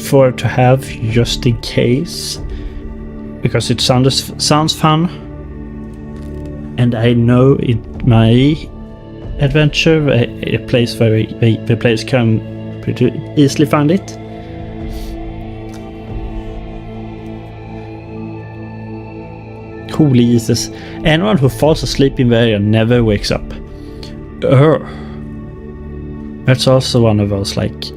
For to have just in case, because it sounds fun, and I know in my adventure a place where the players can pretty easily find it. Holy Jesus, anyone who falls asleep in the area never wakes up. That's also one of those like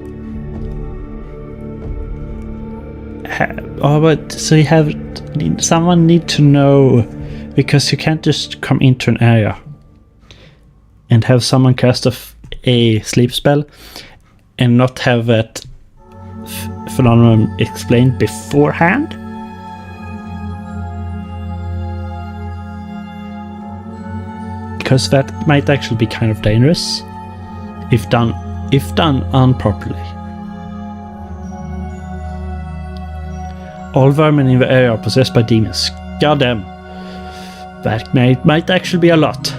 but so you have someone need to know, because you can't just come into an area and have someone cast a sleep spell and not have that phenomenon explained beforehand. Because that might actually be kind of dangerous if done improperly. All vermin in the area are possessed by demons. Goddamn. That might actually be a lot.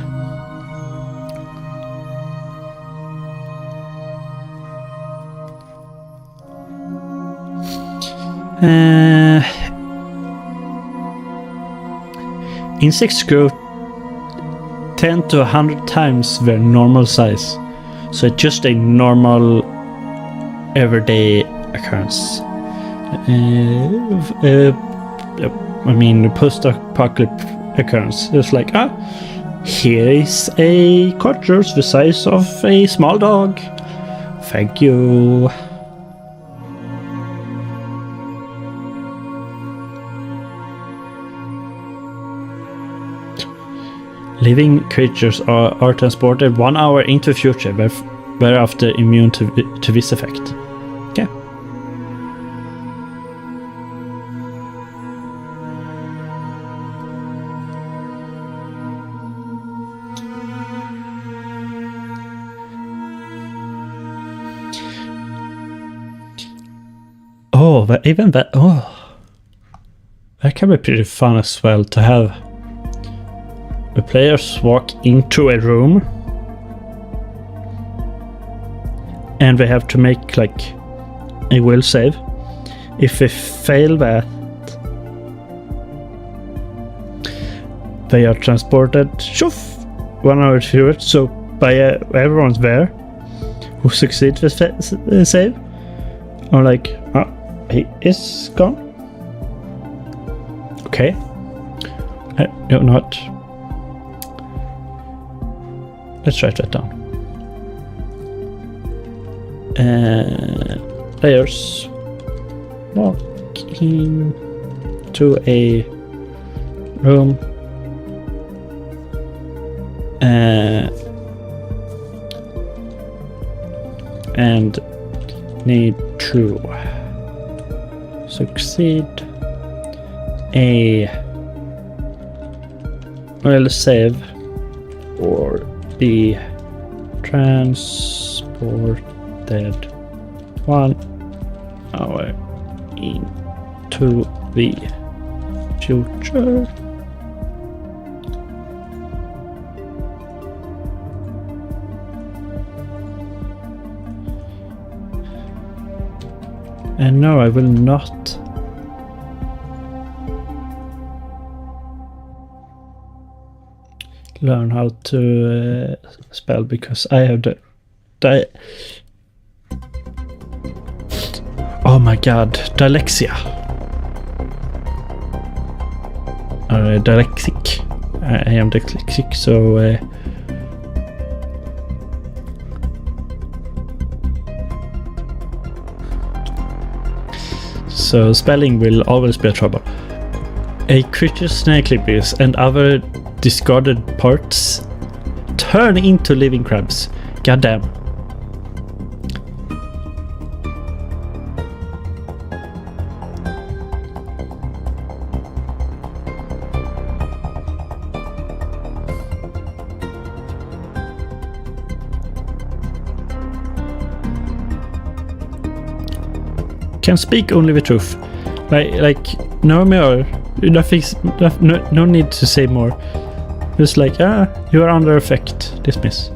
Insects grow 10 to 100 times their normal size. So it's just a normal, everyday occurrence. I mean, post-apocalypse occurrence. It's like, here is a corpse the size of a small dog. Thank you. Living creatures are transported 1 hour into the future, thereafter immune to this effect. Okay. Oh, that can be pretty fun as well to have. The players walk into a room and they have to make like a will save. If they fail that, they are transported 1 hour through it. So by everyone's there who succeeds the save, are like, he is gone. Okay. No, not. Let's write that down. Players walk into a room and need to succeed a will save or be transported 1 hour into the future. And no, I will not. Learn how to spell because I have oh my god, dyslexia. Dyslexic. I am dyslexic, so so spelling will always be a trouble. A creature's snake limbs and other discarded parts turn into living crabs. Goddamn. Can speak only the truth. Like no more. No need to say more. Just like, you are under effect. Dismiss.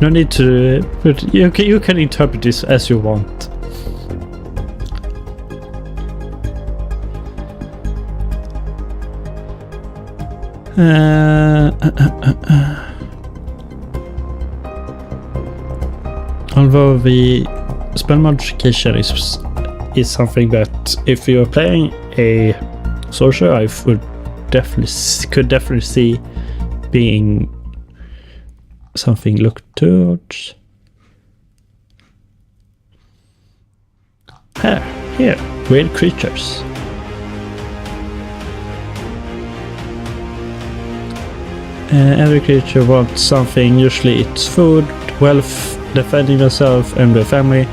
No need to. But you can interpret this as you want. Although the spell modification is something that if you are playing a sorcerer, I could definitely see being something looked towards. Here, weird creatures. Every creature wants something. Usually it's food, wealth, defending themselves and their family,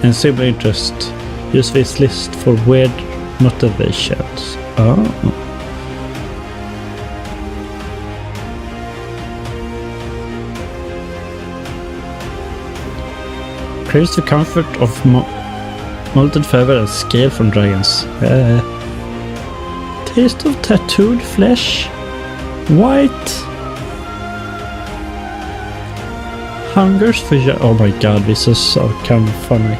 and similar interest. Use this list for weird motivations. Oh. Craves the comfort of molten feather and scale from dragons. Taste of tattooed flesh. White. Hungers for oh my god, this is so kind of funny.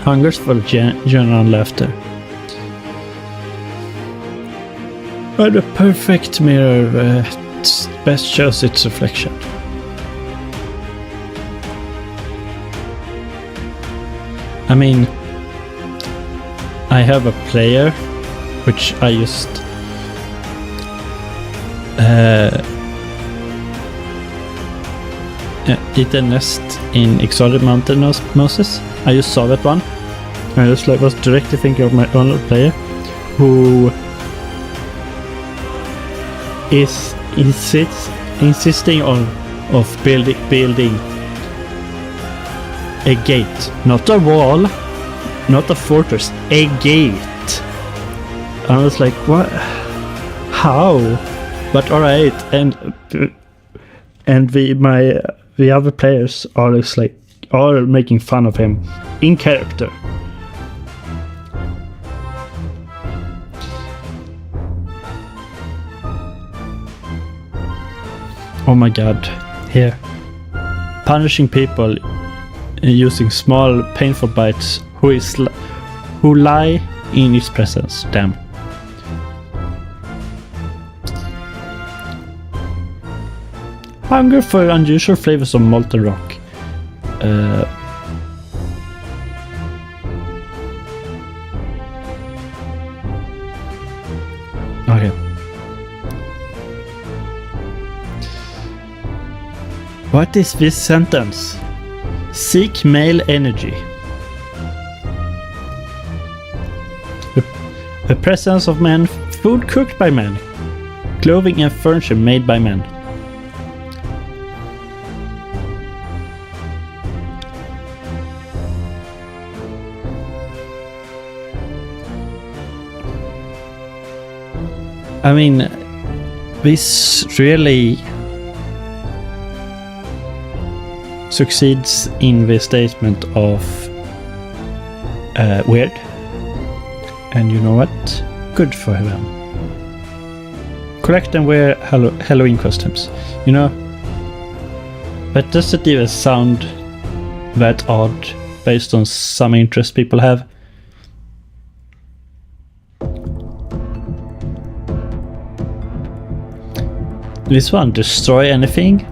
Hungers for genuine laughter. But the perfect mirror best shows its reflection. I mean, I have a player which I used eat a nest in Exotic Mountain Moses. I just saw that one. I just was directly thinking of my own player who is insisting on building a gate, not a wall, not a fortress, a gate. I was like, what? How? But all right, and the other players are making fun of him in character. Oh my god, here. Punishing people using small painful bites who lie in his presence. Damn. Hunger for unusual flavors of molten rock. Okay. What is this sentence? Seek male energy. The presence of men, food cooked by men, clothing and furniture made by men. I mean, this really succeeds in the statement of weird, and you know what? Good for them. Collect and wear Halloween costumes. You know, but doesn't even sound that odd based on some interest people have. This one, destroy anything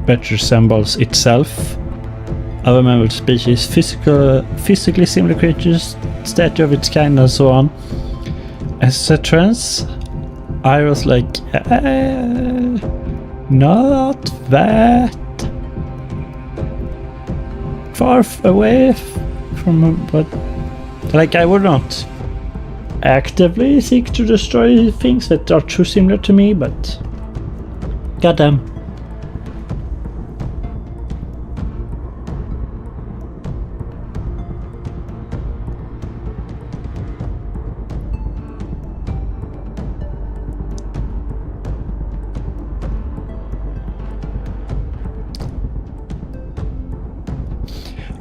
that resembles itself. Other mammal species, physically similar creatures, statue of its kind, and so on. As a trans, I was like, not that far away from, but like I would not actively seek to destroy things that are too similar to me, but goddamn.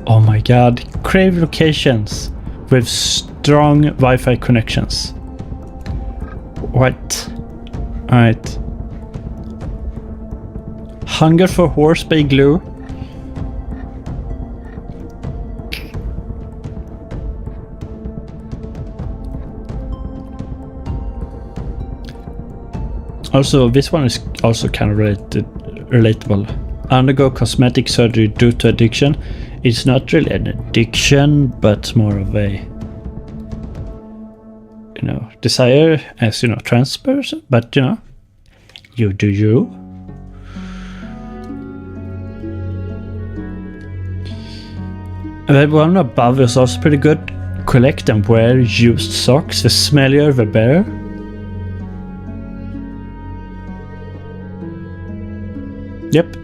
Oh my god, crave locations with strong Wi-Fi connections. What? Alright. Hunger for horse bay glue. Also, this one is also kind of relatable. Undergo cosmetic surgery due to addiction. It's not really an addiction, but more of a, you know, desire as, you know, trans person. But, you know, you do you. The one above is also pretty good. Collect and wear used socks. The smellier, the better. Yep.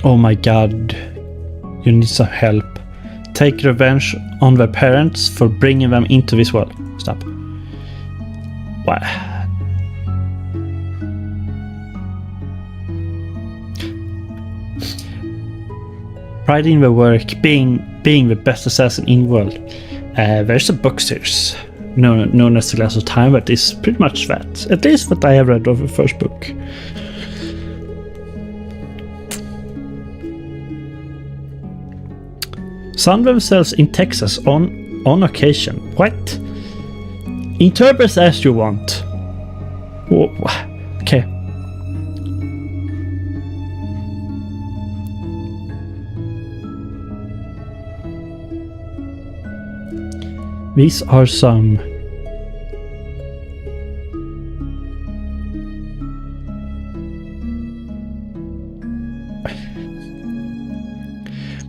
Oh my god, you need some help. Take revenge on their parents for bringing them into this world. Stop. What? Pride in the work, being the best assassin in the world. There's a book series, known as The Glass of Time, but it's pretty much that. At least what I have read of the first book. Sunweb sells in Texas on occasion. What? Interpret as you want. Okay. These are some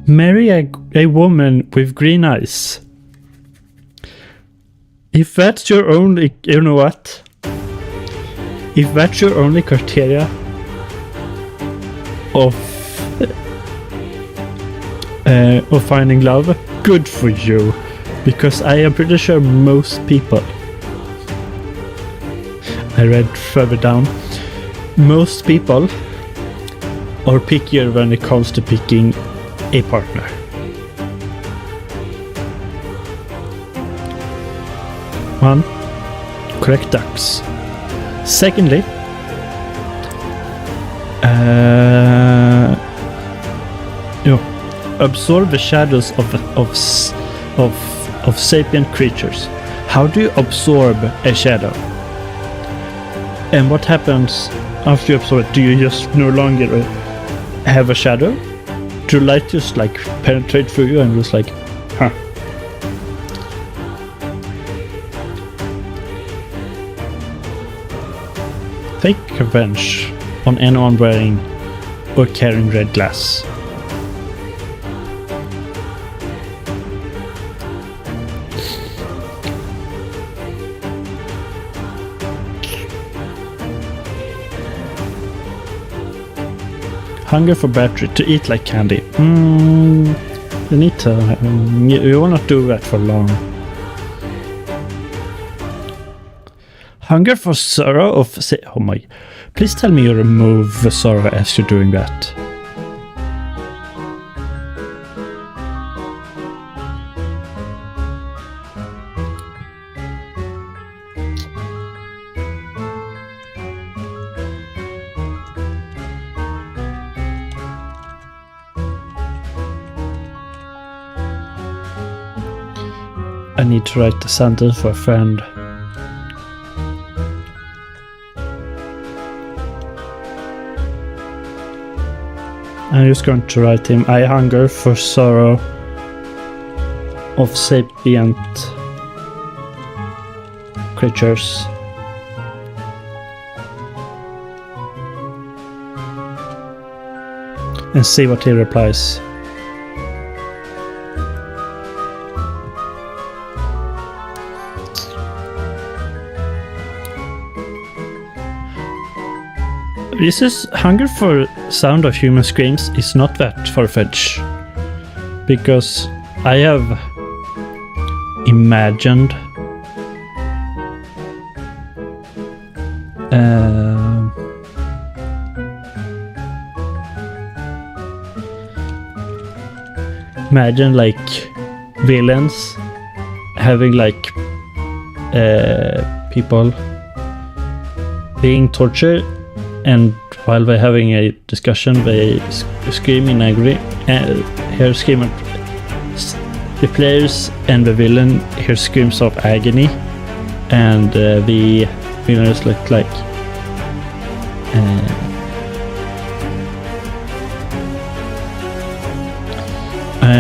marry a woman with green eyes. If that's your only, you know what? If that's your only criteria of finding love, good for you. Because I am pretty sure most people, I read further down, most people are pickier when it comes to picking a partner. One, correct ducks. Secondly, absorb the shadows of sapient creatures. How do you absorb a shadow? And what happens after you absorb it? Do you just no longer have a shadow? Do light just like penetrate through you and just like, huh? Take revenge on anyone wearing or carrying red glass. Hunger for battery, to eat like candy. You need to, you will not do that for long. Hunger for sorrow of, oh my, please tell me you remove the sorrow as you're doing that. I need to write the sentence for a friend. I'm just going to write him, I hunger for sorrow of sapient creatures. And see what he replies. This is hunger for sound of human screams is not that far-fetched, because I have imagined like villains having like people being tortured, and while they're having a discussion, they scream in angry. Hear scream at the players, and the villain hear screams of agony, and the villains look like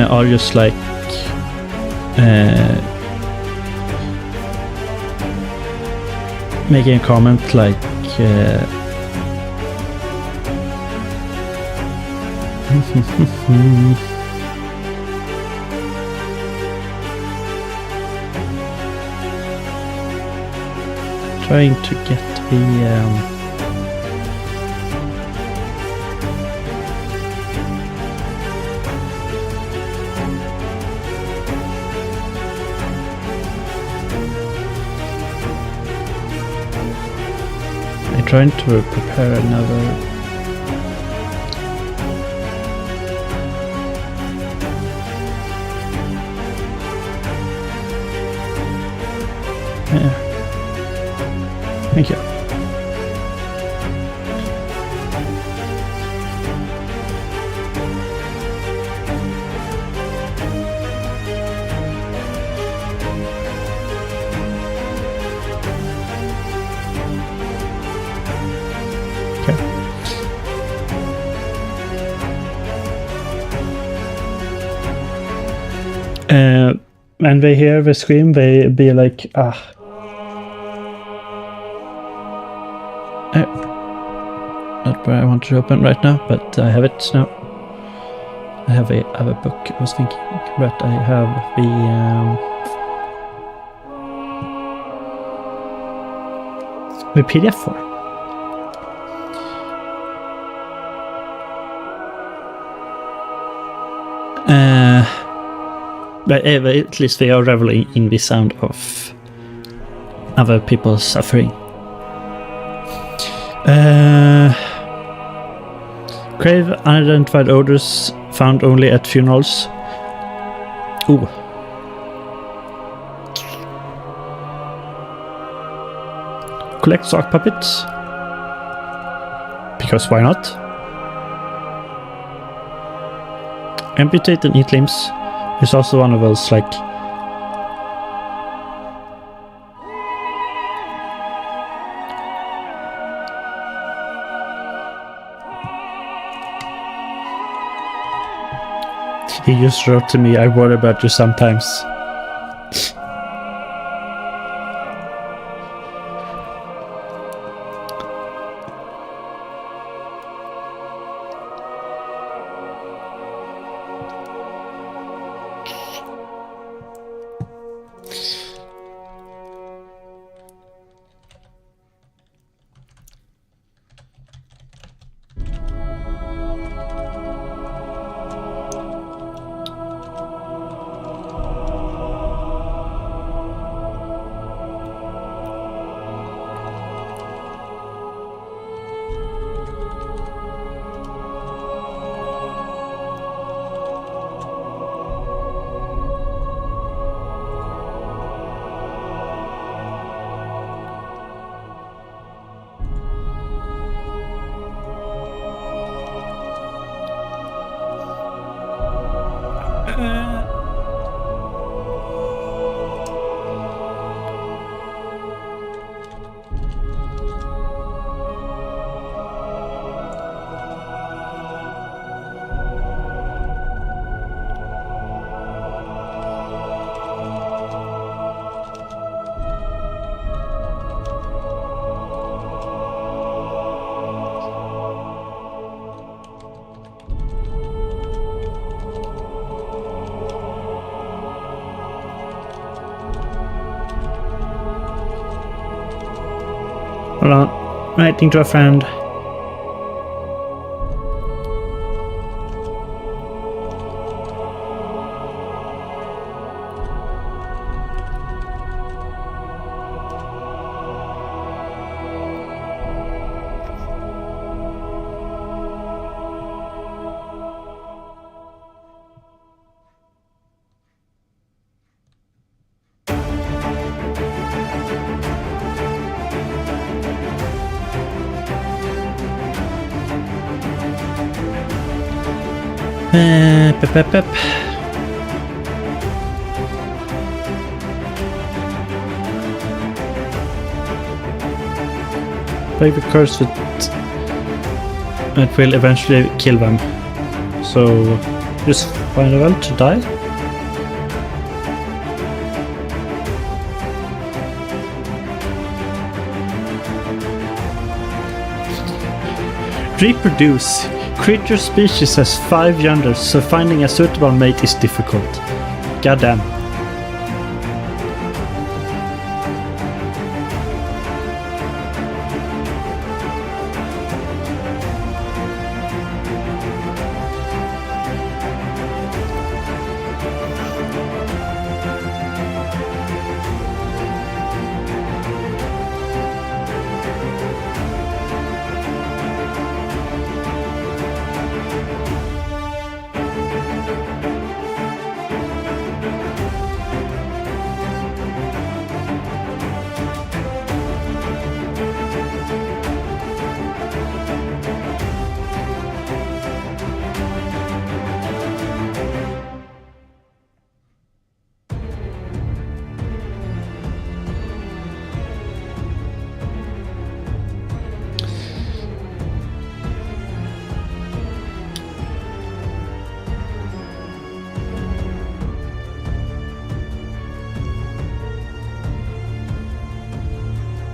are just like making a comment like. Trying to get the I'm trying to prepare another. Yeah. Thank you. when they hear the scream, they be like, not where I want to open right now, but I have it now. I have a other book I was thinking, but I have the PDF for. But at least they are reveling in the sound of other people suffering. Crave unidentified odors found only at funerals. Ooh. Collect sock puppets. Because why not? Amputate and eat limbs is also one of those, like... He just wrote to me, I worry about you sometimes. Hold on. Writing to a friend. Pep. Break the curse that will eventually kill them. So just find a well to die. Reproduce. Creature species has 5 genders, so finding a suitable mate is difficult. Goddamn.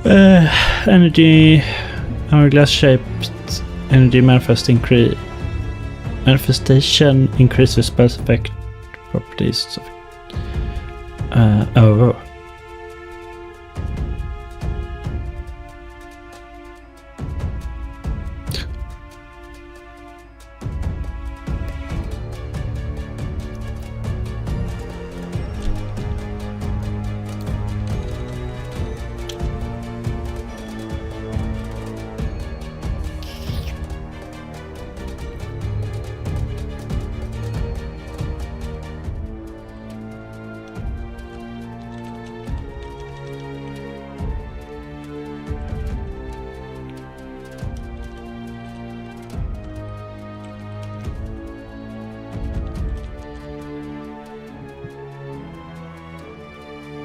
Energy, hourglass shaped energy manifestation increases spells effect properties. Oh.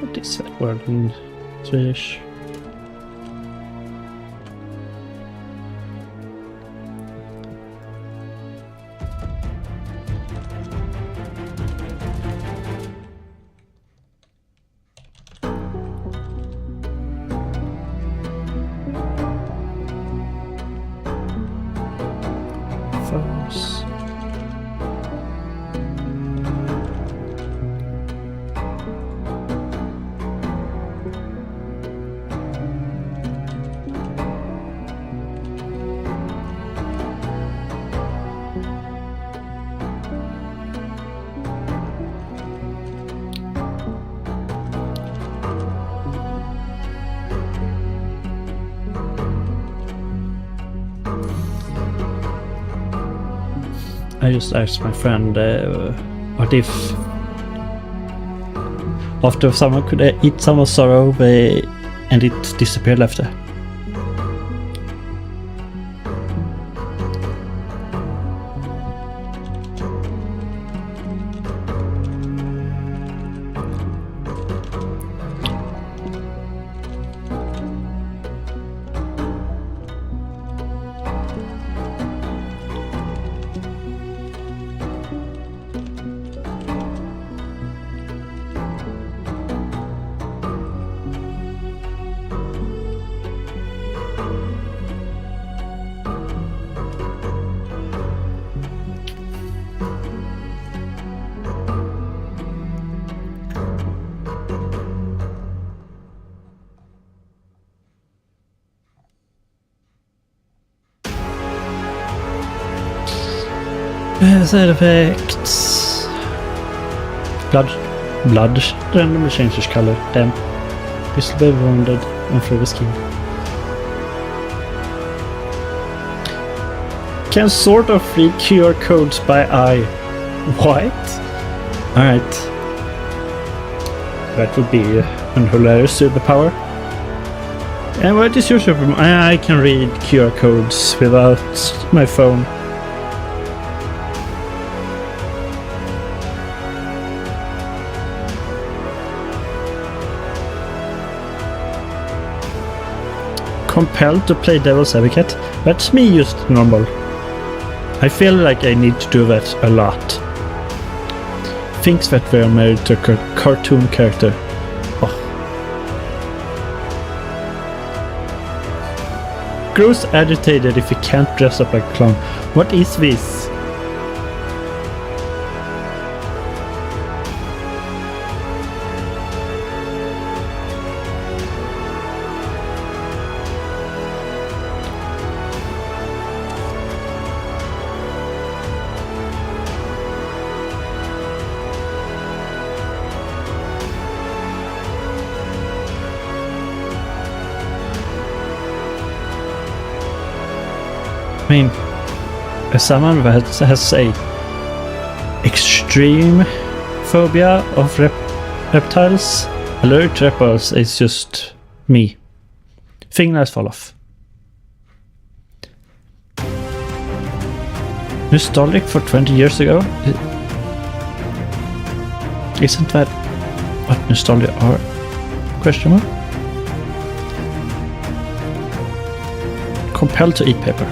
What is that word in Swedish? Foes. I just asked my friend what if after someone could eat someone's sorrow and it disappeared after. Side effects. Blood randomly changes color. Damn. Visibly wounded and through the skin. Can sort of read QR codes by eye. What? Alright. That would be an hilarious superpower. And what is your superpower? I can read QR codes without my phone. Compelled to play devil's advocate. That's me just normal. I feel like I need to do that a lot. Thinks that we're married to a cartoon character. Oh. Grows agitated if he can't dress up like a clown. What is this? I mean, as someone that has a extreme phobia of reptiles, allergic to reptiles is just me. Fingernails fall off. Nostalgic for 20 years ago? Isn't that what nostalgia are? Question mark? Compelled to eat paper.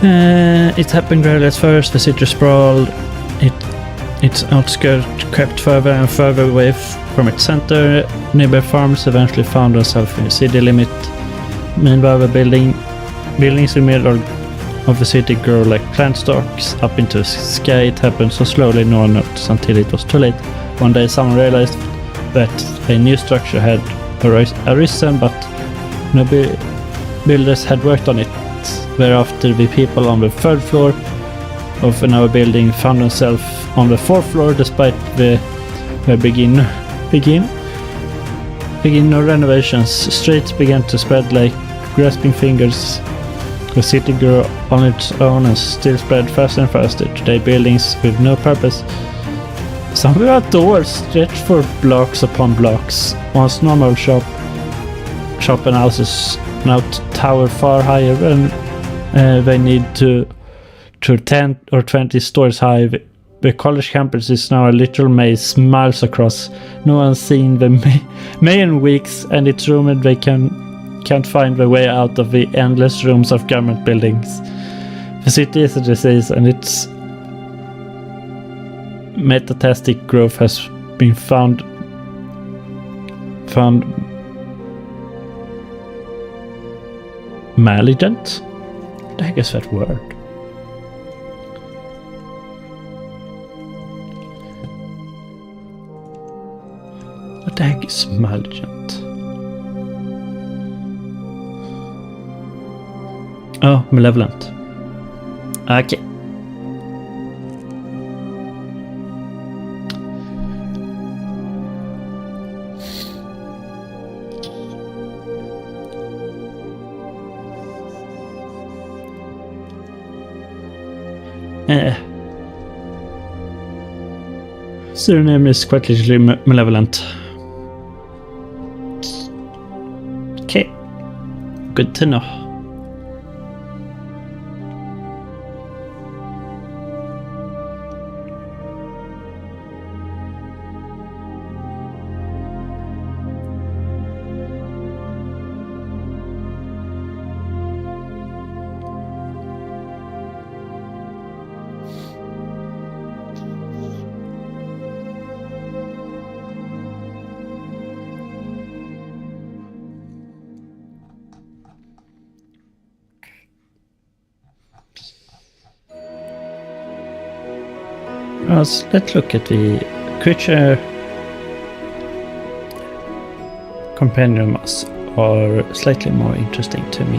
It happened gradually at first. The city sprawled. Its outskirts crept further and further away from its center. Nearby farms eventually found themselves in the city limit. Meanwhile, the buildings in the middle of the city grew like plant stalks up into the sky. It happened so slowly no one noticed until it was too late. One day someone realized that a new structure had arisen, but no builders had worked on it. Thereafter, the people on the third floor of another building found themselves on the fourth floor despite the no renovations. Streets began to spread like grasping fingers. The city grew on its own and still spread faster and faster. Today, buildings with no purpose, some without doors, stretched for blocks upon blocks. Once normal shop and houses now tower far higher than they need to 10 or 20 stories high. The college campus is now a literal maze miles across. No one's seen the main weeks, and it's rumored they can't find their way out of the endless rooms of government buildings. The city is a disease, and its metastatic growth has been found malignant? What the heck is that word? What the heck is malignant? Oh, malevolent. Okay. Surname is quite literally malevolent. Okay. Good to know. Let's look at the creature companions are slightly more interesting to me.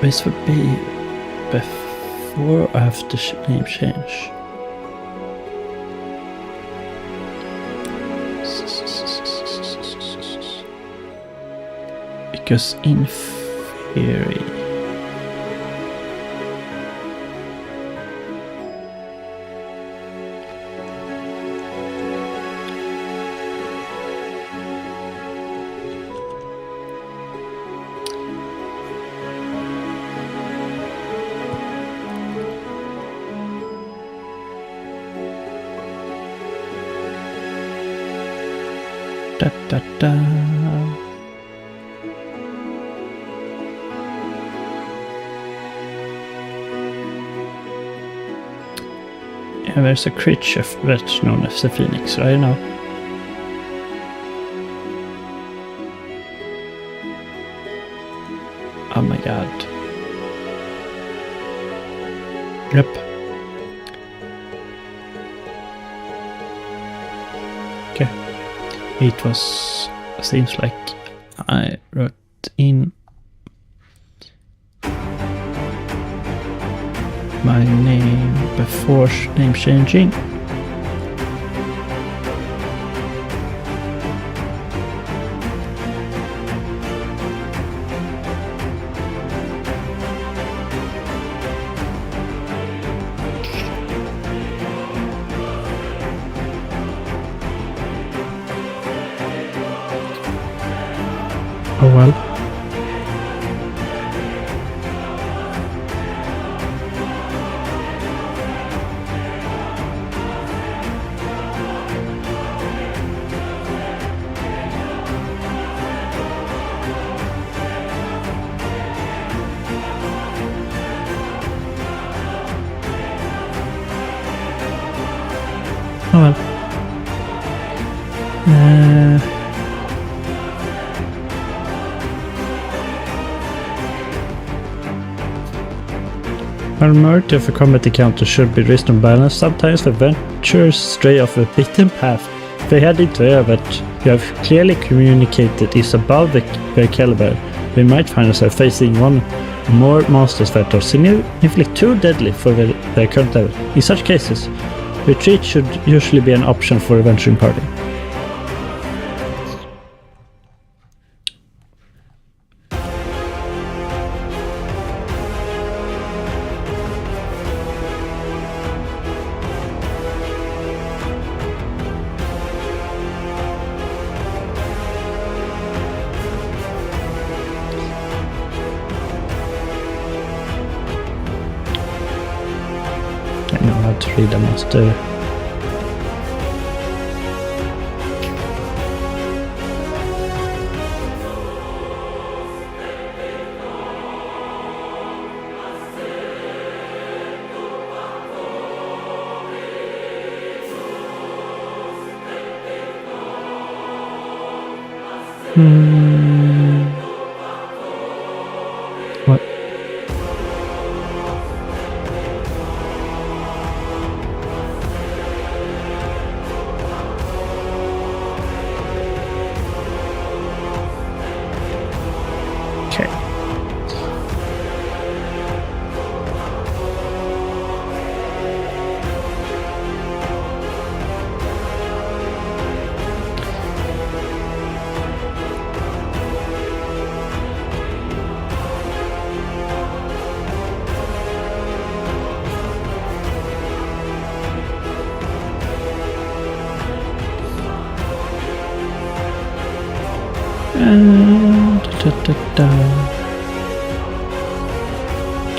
This would be before or after name change. Because in theory, Yeah, there's a creature that's known as the Phoenix right now. Oh my god. Yep. Okay. It was, seems like I wrote in my name before name changing. Oh well. While majority of a combat encounter should be reasonably balanced, sometimes the adventurers stray off a beaten path. If they head into area that you have clearly communicated is above their caliber, we might find ourselves facing one or more monsters that are significantly too deadly for their current level. In such cases, retreat should usually be an option for a venturing party. I know how to read a monster. What? Okay.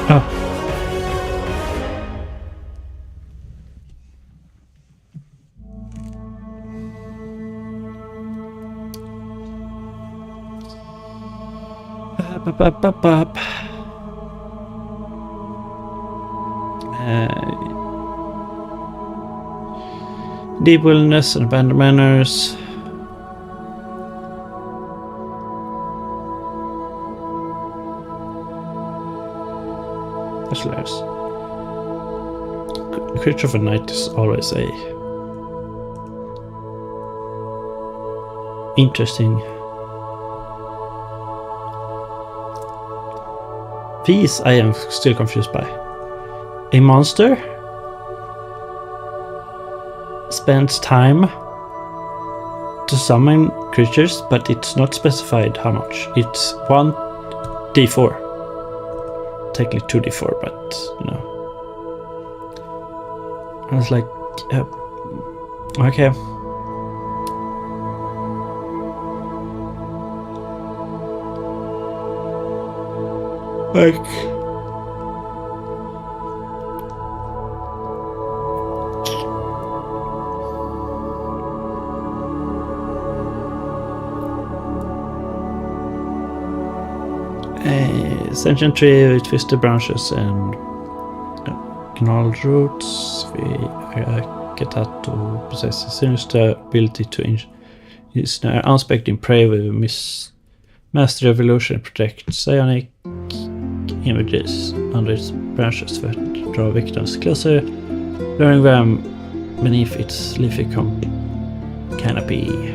Oh. Deep wilderness and abandoned manners. Slash. A creature of the night is always a interesting. These I am still confused by. A monster spends time to summon creatures, but it's not specified how much. It's 1d4. Technically 2d4, but you know. I was like, okay. Like, a sentient tree with twisted branches and gnarled roots. Getato possesses sinister ability to ensnare unsuspecting prey with mastery of illusion and protect psionic images under its branches that draw victims closer, luring them beneath its leafy canopy.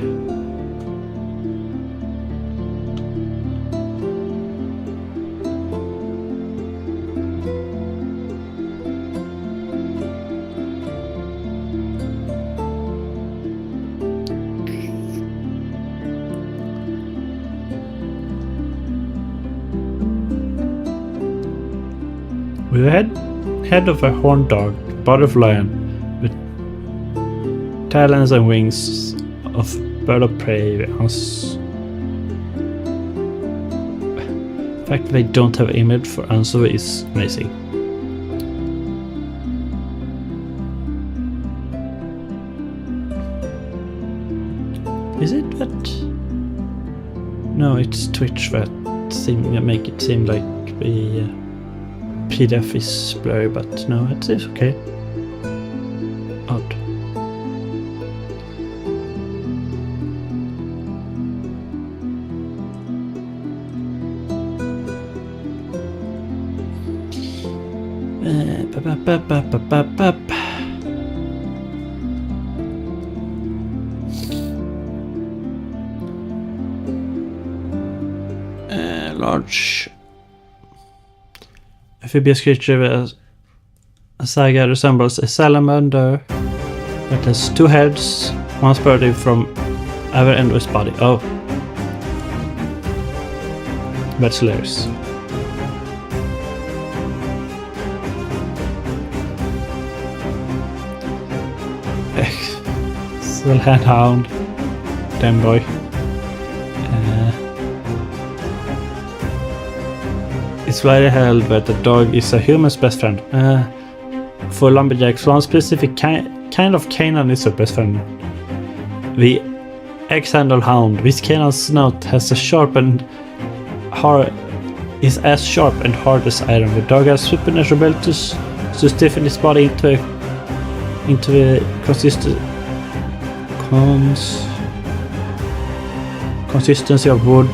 With the head of a horned dog, body of lion, with talons and wings of bird of prey. The fact that they don't have an image for Anso is amazing. Is it that? No, it's Twitch that make it seem like the PDF is blurry, but no, it's okay. Odd. Large amphibious creature. A saga resembles a salamander that has 2 heads, one sprouting from either end of its body. Oh. Bachelors. Still handhound. Damn boy. It's very held that the dog is a human's best friend. For lumberjacks, one specific kind of canine is a best friend. The X-handle hound. This canine's snout has a sharp and is as sharp and hard as iron. The dog has supernatural abilities to stiffen its body into a consistency of wood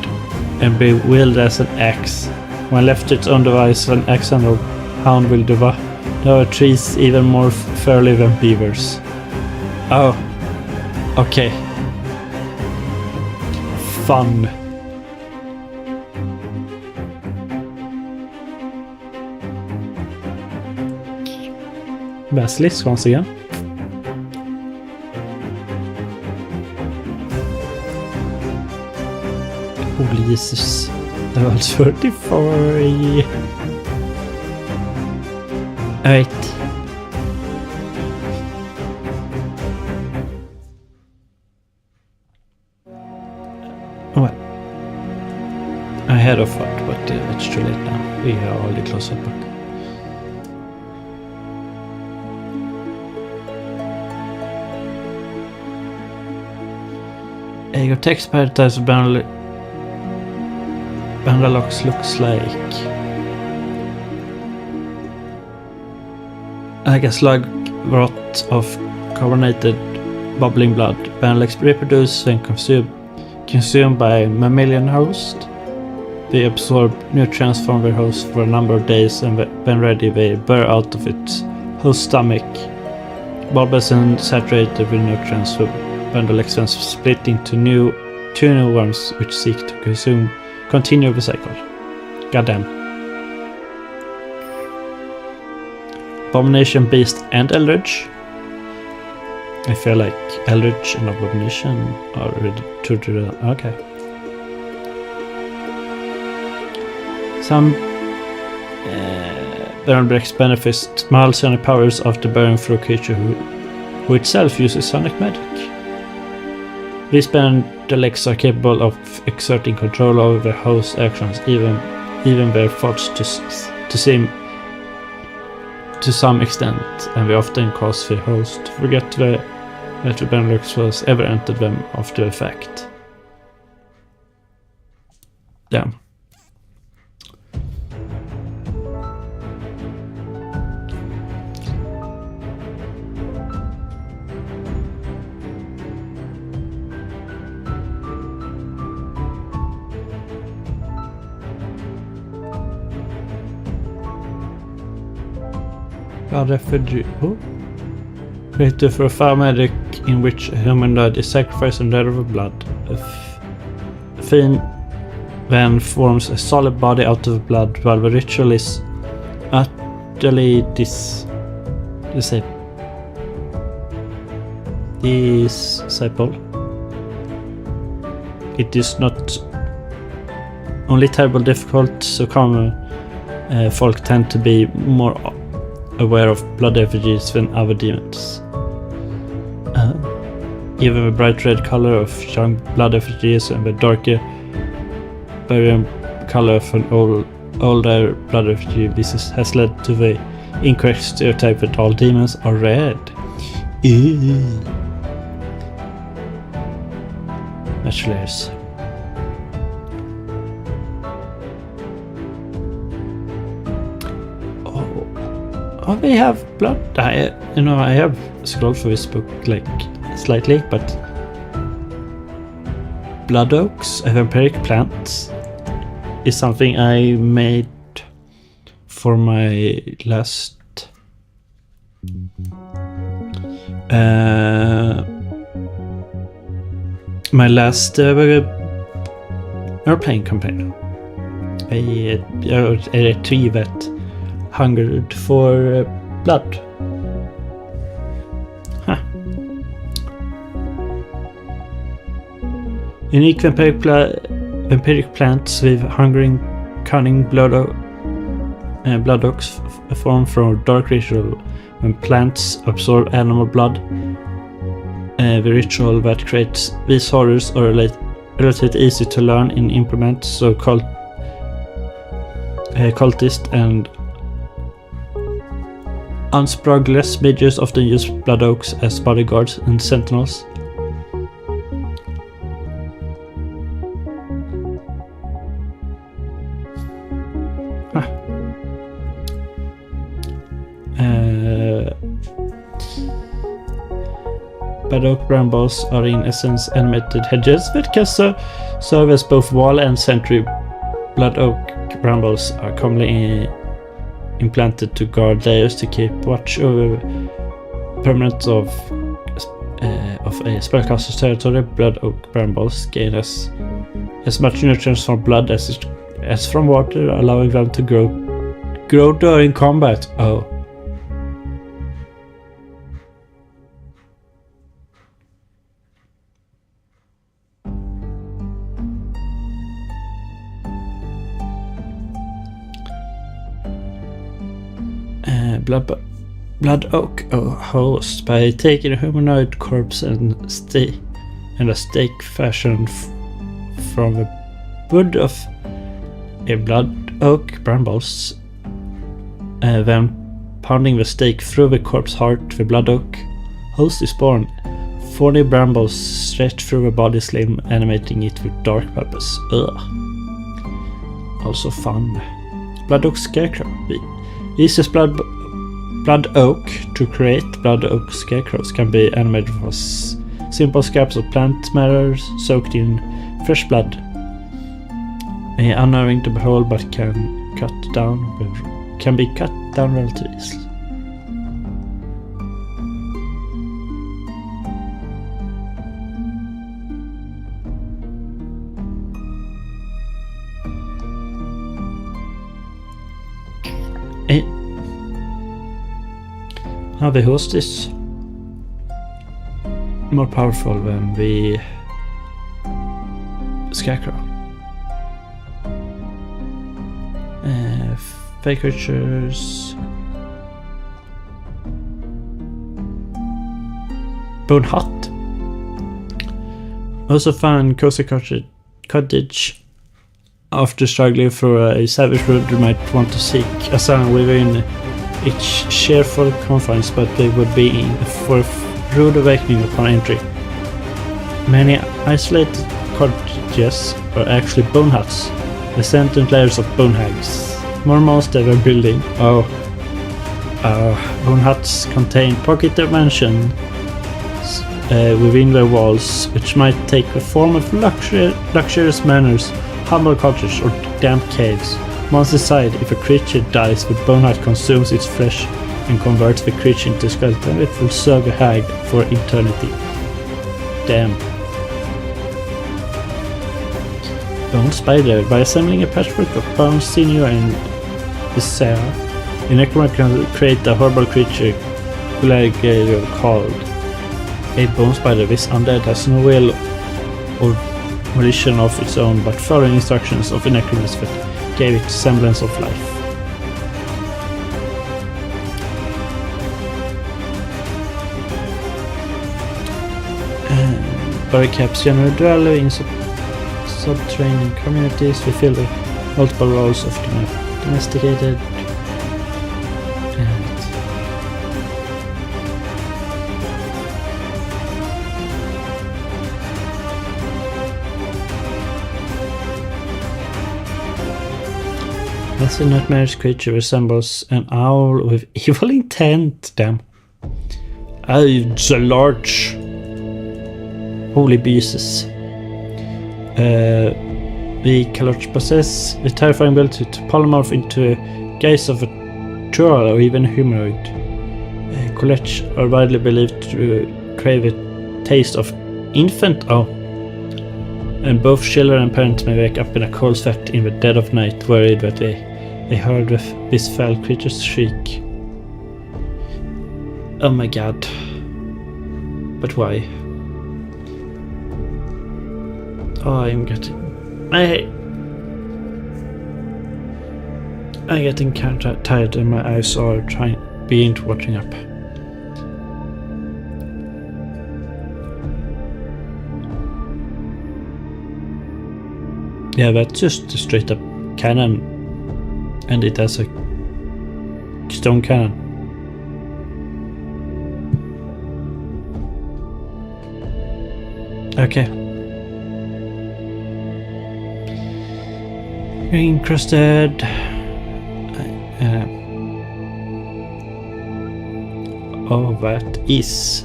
and be wielded as an axe. When left to its own device, an X-handle hound will devour trees even more thoroughly than beavers. Oh, okay. Fun. Basilisk once again. Holy Jesus. Level 34. Alright. Well, ahead of what, but it's too late now. We are already close up. Your text paradise Bandalox looks like a slug rot of carbonated bubbling blood. Bandalox reproduce when consumed by mammalian host. They absorb nutrients from their host for a number of days, and when ready they burr out of its host stomach. Bulbous and saturated with nutrients, so Bandalex then split into two new worms which seek to continue the cycle. Goddamn. Abomination, Beast, and Eldritch. I feel like Eldritch and Abomination are related to the... Okay. Some Burnbreaks benefits mild sonic powers of the burn through creature who itself uses sonic magic. These Bandalex are capable of exerting control over their host's actions, even their thoughts to some extent, and they often cause the host to forget that the Bandalex was ever entered them after the fact. Damn. Blood effigy. Created for a fire magic in which a human blood is sacrificed and died of blood. A fiend then forms a solid body out of blood while the ritual is utterly disciple. It is not only terribly difficult, so common folk tend to be more aware of blood effigies than other demons. Even the bright red color of young blood effigies and the darker barium color of an older blood effigy, this has led to the incorrect stereotype that all demons are red. Bachelors. Oh, they have blood. I have scrolled through this book like slightly, but blood oaks, a vampiric plant, is something I made for my last My last airplane campaign, I retrieved hungered for blood. Unique vampiric plants with hungering, cunning blood oaks form from dark ritual. When plants absorb animal blood, the ritual that creates these horrors are relatively easy to learn and implement, so cultists and unscrupulous mages often use blood oaks as bodyguards and sentinels. Blood oak brambles are in essence animated hedges that can serve as both wall and sentry. Blood oak brambles are commonly implanted to guard layers to keep watch over permanents of a spellcaster's territory. Blood oak brambles gain as much nutrients from blood as from water, allowing them to grow during combat. Oh. Blood oak host by taking a humanoid corpse and a stake fashioned from the wood of a blood oak brambles, then pounding the stake through the corpse heart. The blood oak host is born. 40 brambles stretch through the body slim, animating it with dark purpose. Also fun. Blood oak scarecrow. Uses blood oak to create. Blood oak scarecrows can be animated for simple scraps of plant matter soaked in fresh blood. Unnerving to behold, but can be cut down relatively easily. Now the host is more powerful than the scarecrow. Fake creatures. Bone hut. Also found cozy cottage. After struggling for a savage road, you might want to seek asylum within its cheerful confines, but they would be in for a rude awakening upon entry. Many isolated cottages are actually bone huts, the sentient layers of bone hags. More monsters were building. Bone huts contain pocket dimensions within their walls, which might take the form of luxurious manors, humble cottages, or damp caves. Once inside, if a creature dies, the bone hut consumes its flesh and converts the creature into a skeleton. It will serve a hag for eternity. Damn. Bone spider. By assembling a patchwork of bone, sinew, and viscera, the necromancer can create a horrible creature called a bone spider. This undead has no will or volition of its own, but following instructions of a necromancer gave it semblance of life. Barricades generally dwell in subterranean communities. We fill the multiple roles of domesticated and as a nightmarish creature resembles an owl with evil intent. Damn. It's a large. Holy beasts. The Kalorch possess the terrifying ability to polymorph into a guise of a troll or even a humanoid. college are widely believed to crave a taste of infant. And both children and parents may wake up in a cold sweat in the dead of night, worried that they heard this foul creature's shriek. Oh my god. But why? Oh, I'm getting kind of tired and my eyes are beginning to watering up. Yeah, that's just a straight up cannon, and it has a stone cannon. Okay. Encrusted. Oh, that is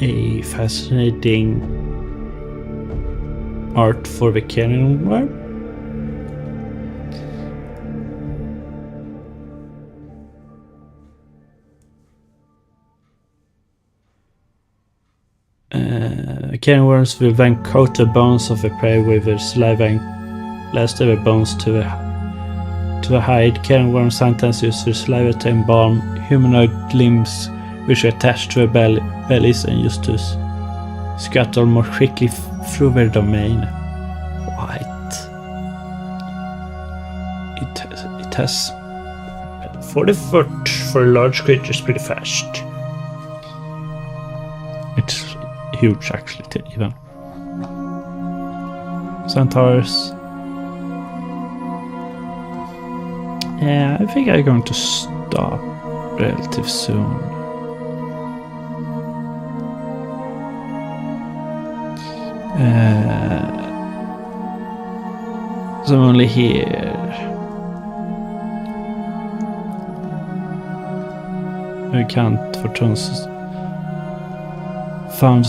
a fascinating art for the cannon worm. Cannon worms will then coat the bones of the prey with their saliva and blast their bones to the hide. Cannon worms sometimes use their saliva to embalm humanoid limbs which are attached to their bellies and used to scuttle more quickly through their domain. What? It has 40 foot for large creatures, pretty fast. It's huge actually, even. Centaurs. Yeah, I think I'm going to stop relatively soon. So I'm only here. We can't for tons. Found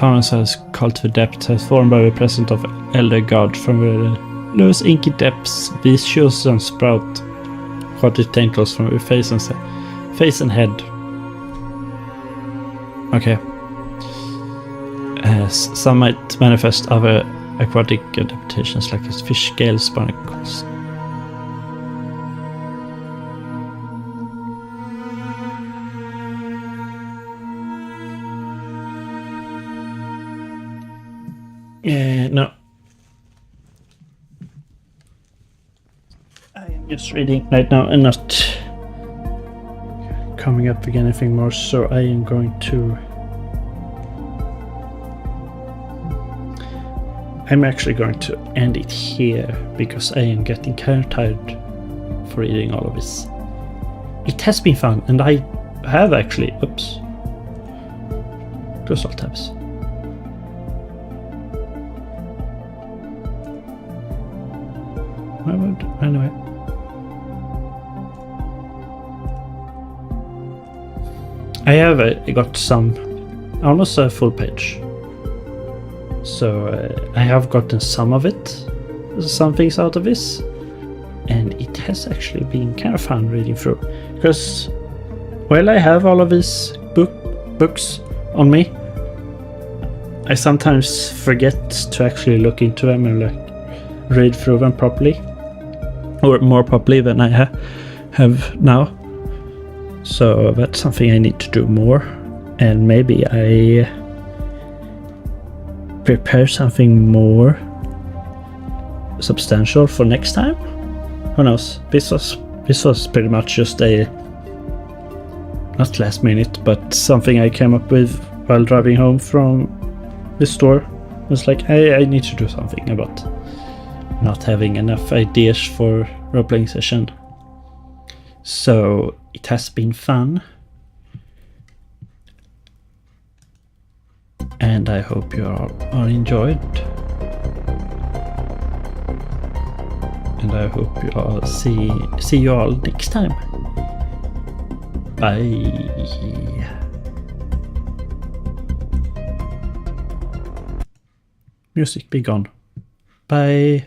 themselves called to depth, has formed by the presence of elder god from the lowest inky depths. These shoes and sprout aquatic tentacles from the face and head. Okay. Some might manifest other aquatic adaptations like fish scales, barnacles. No. I am just reading right now and not coming up with anything more, so I am going to... I'm actually going to end it here because I am getting kind of tired for reading all of this. It has been fun, and I have actually... Oops. Close all tabs. Anyway. I have got almost a full page. So I have gotten some things out of this, and it has actually been kind of fun reading through. Because while I have all of these books on me, I sometimes forget to actually look into them and like read through them properly, or more properly than I have now. So that's something I need to do more, and maybe I prepare something more substantial for next time. Who knows? This was pretty much just a, not last minute, but something I came up with while driving home from the store. It was like, I need to do something about not having enough ideas for role-playing session. So it has been fun, and I hope you all are enjoyed, and I hope you all see you all next time. Bye. Music be gone. Bye.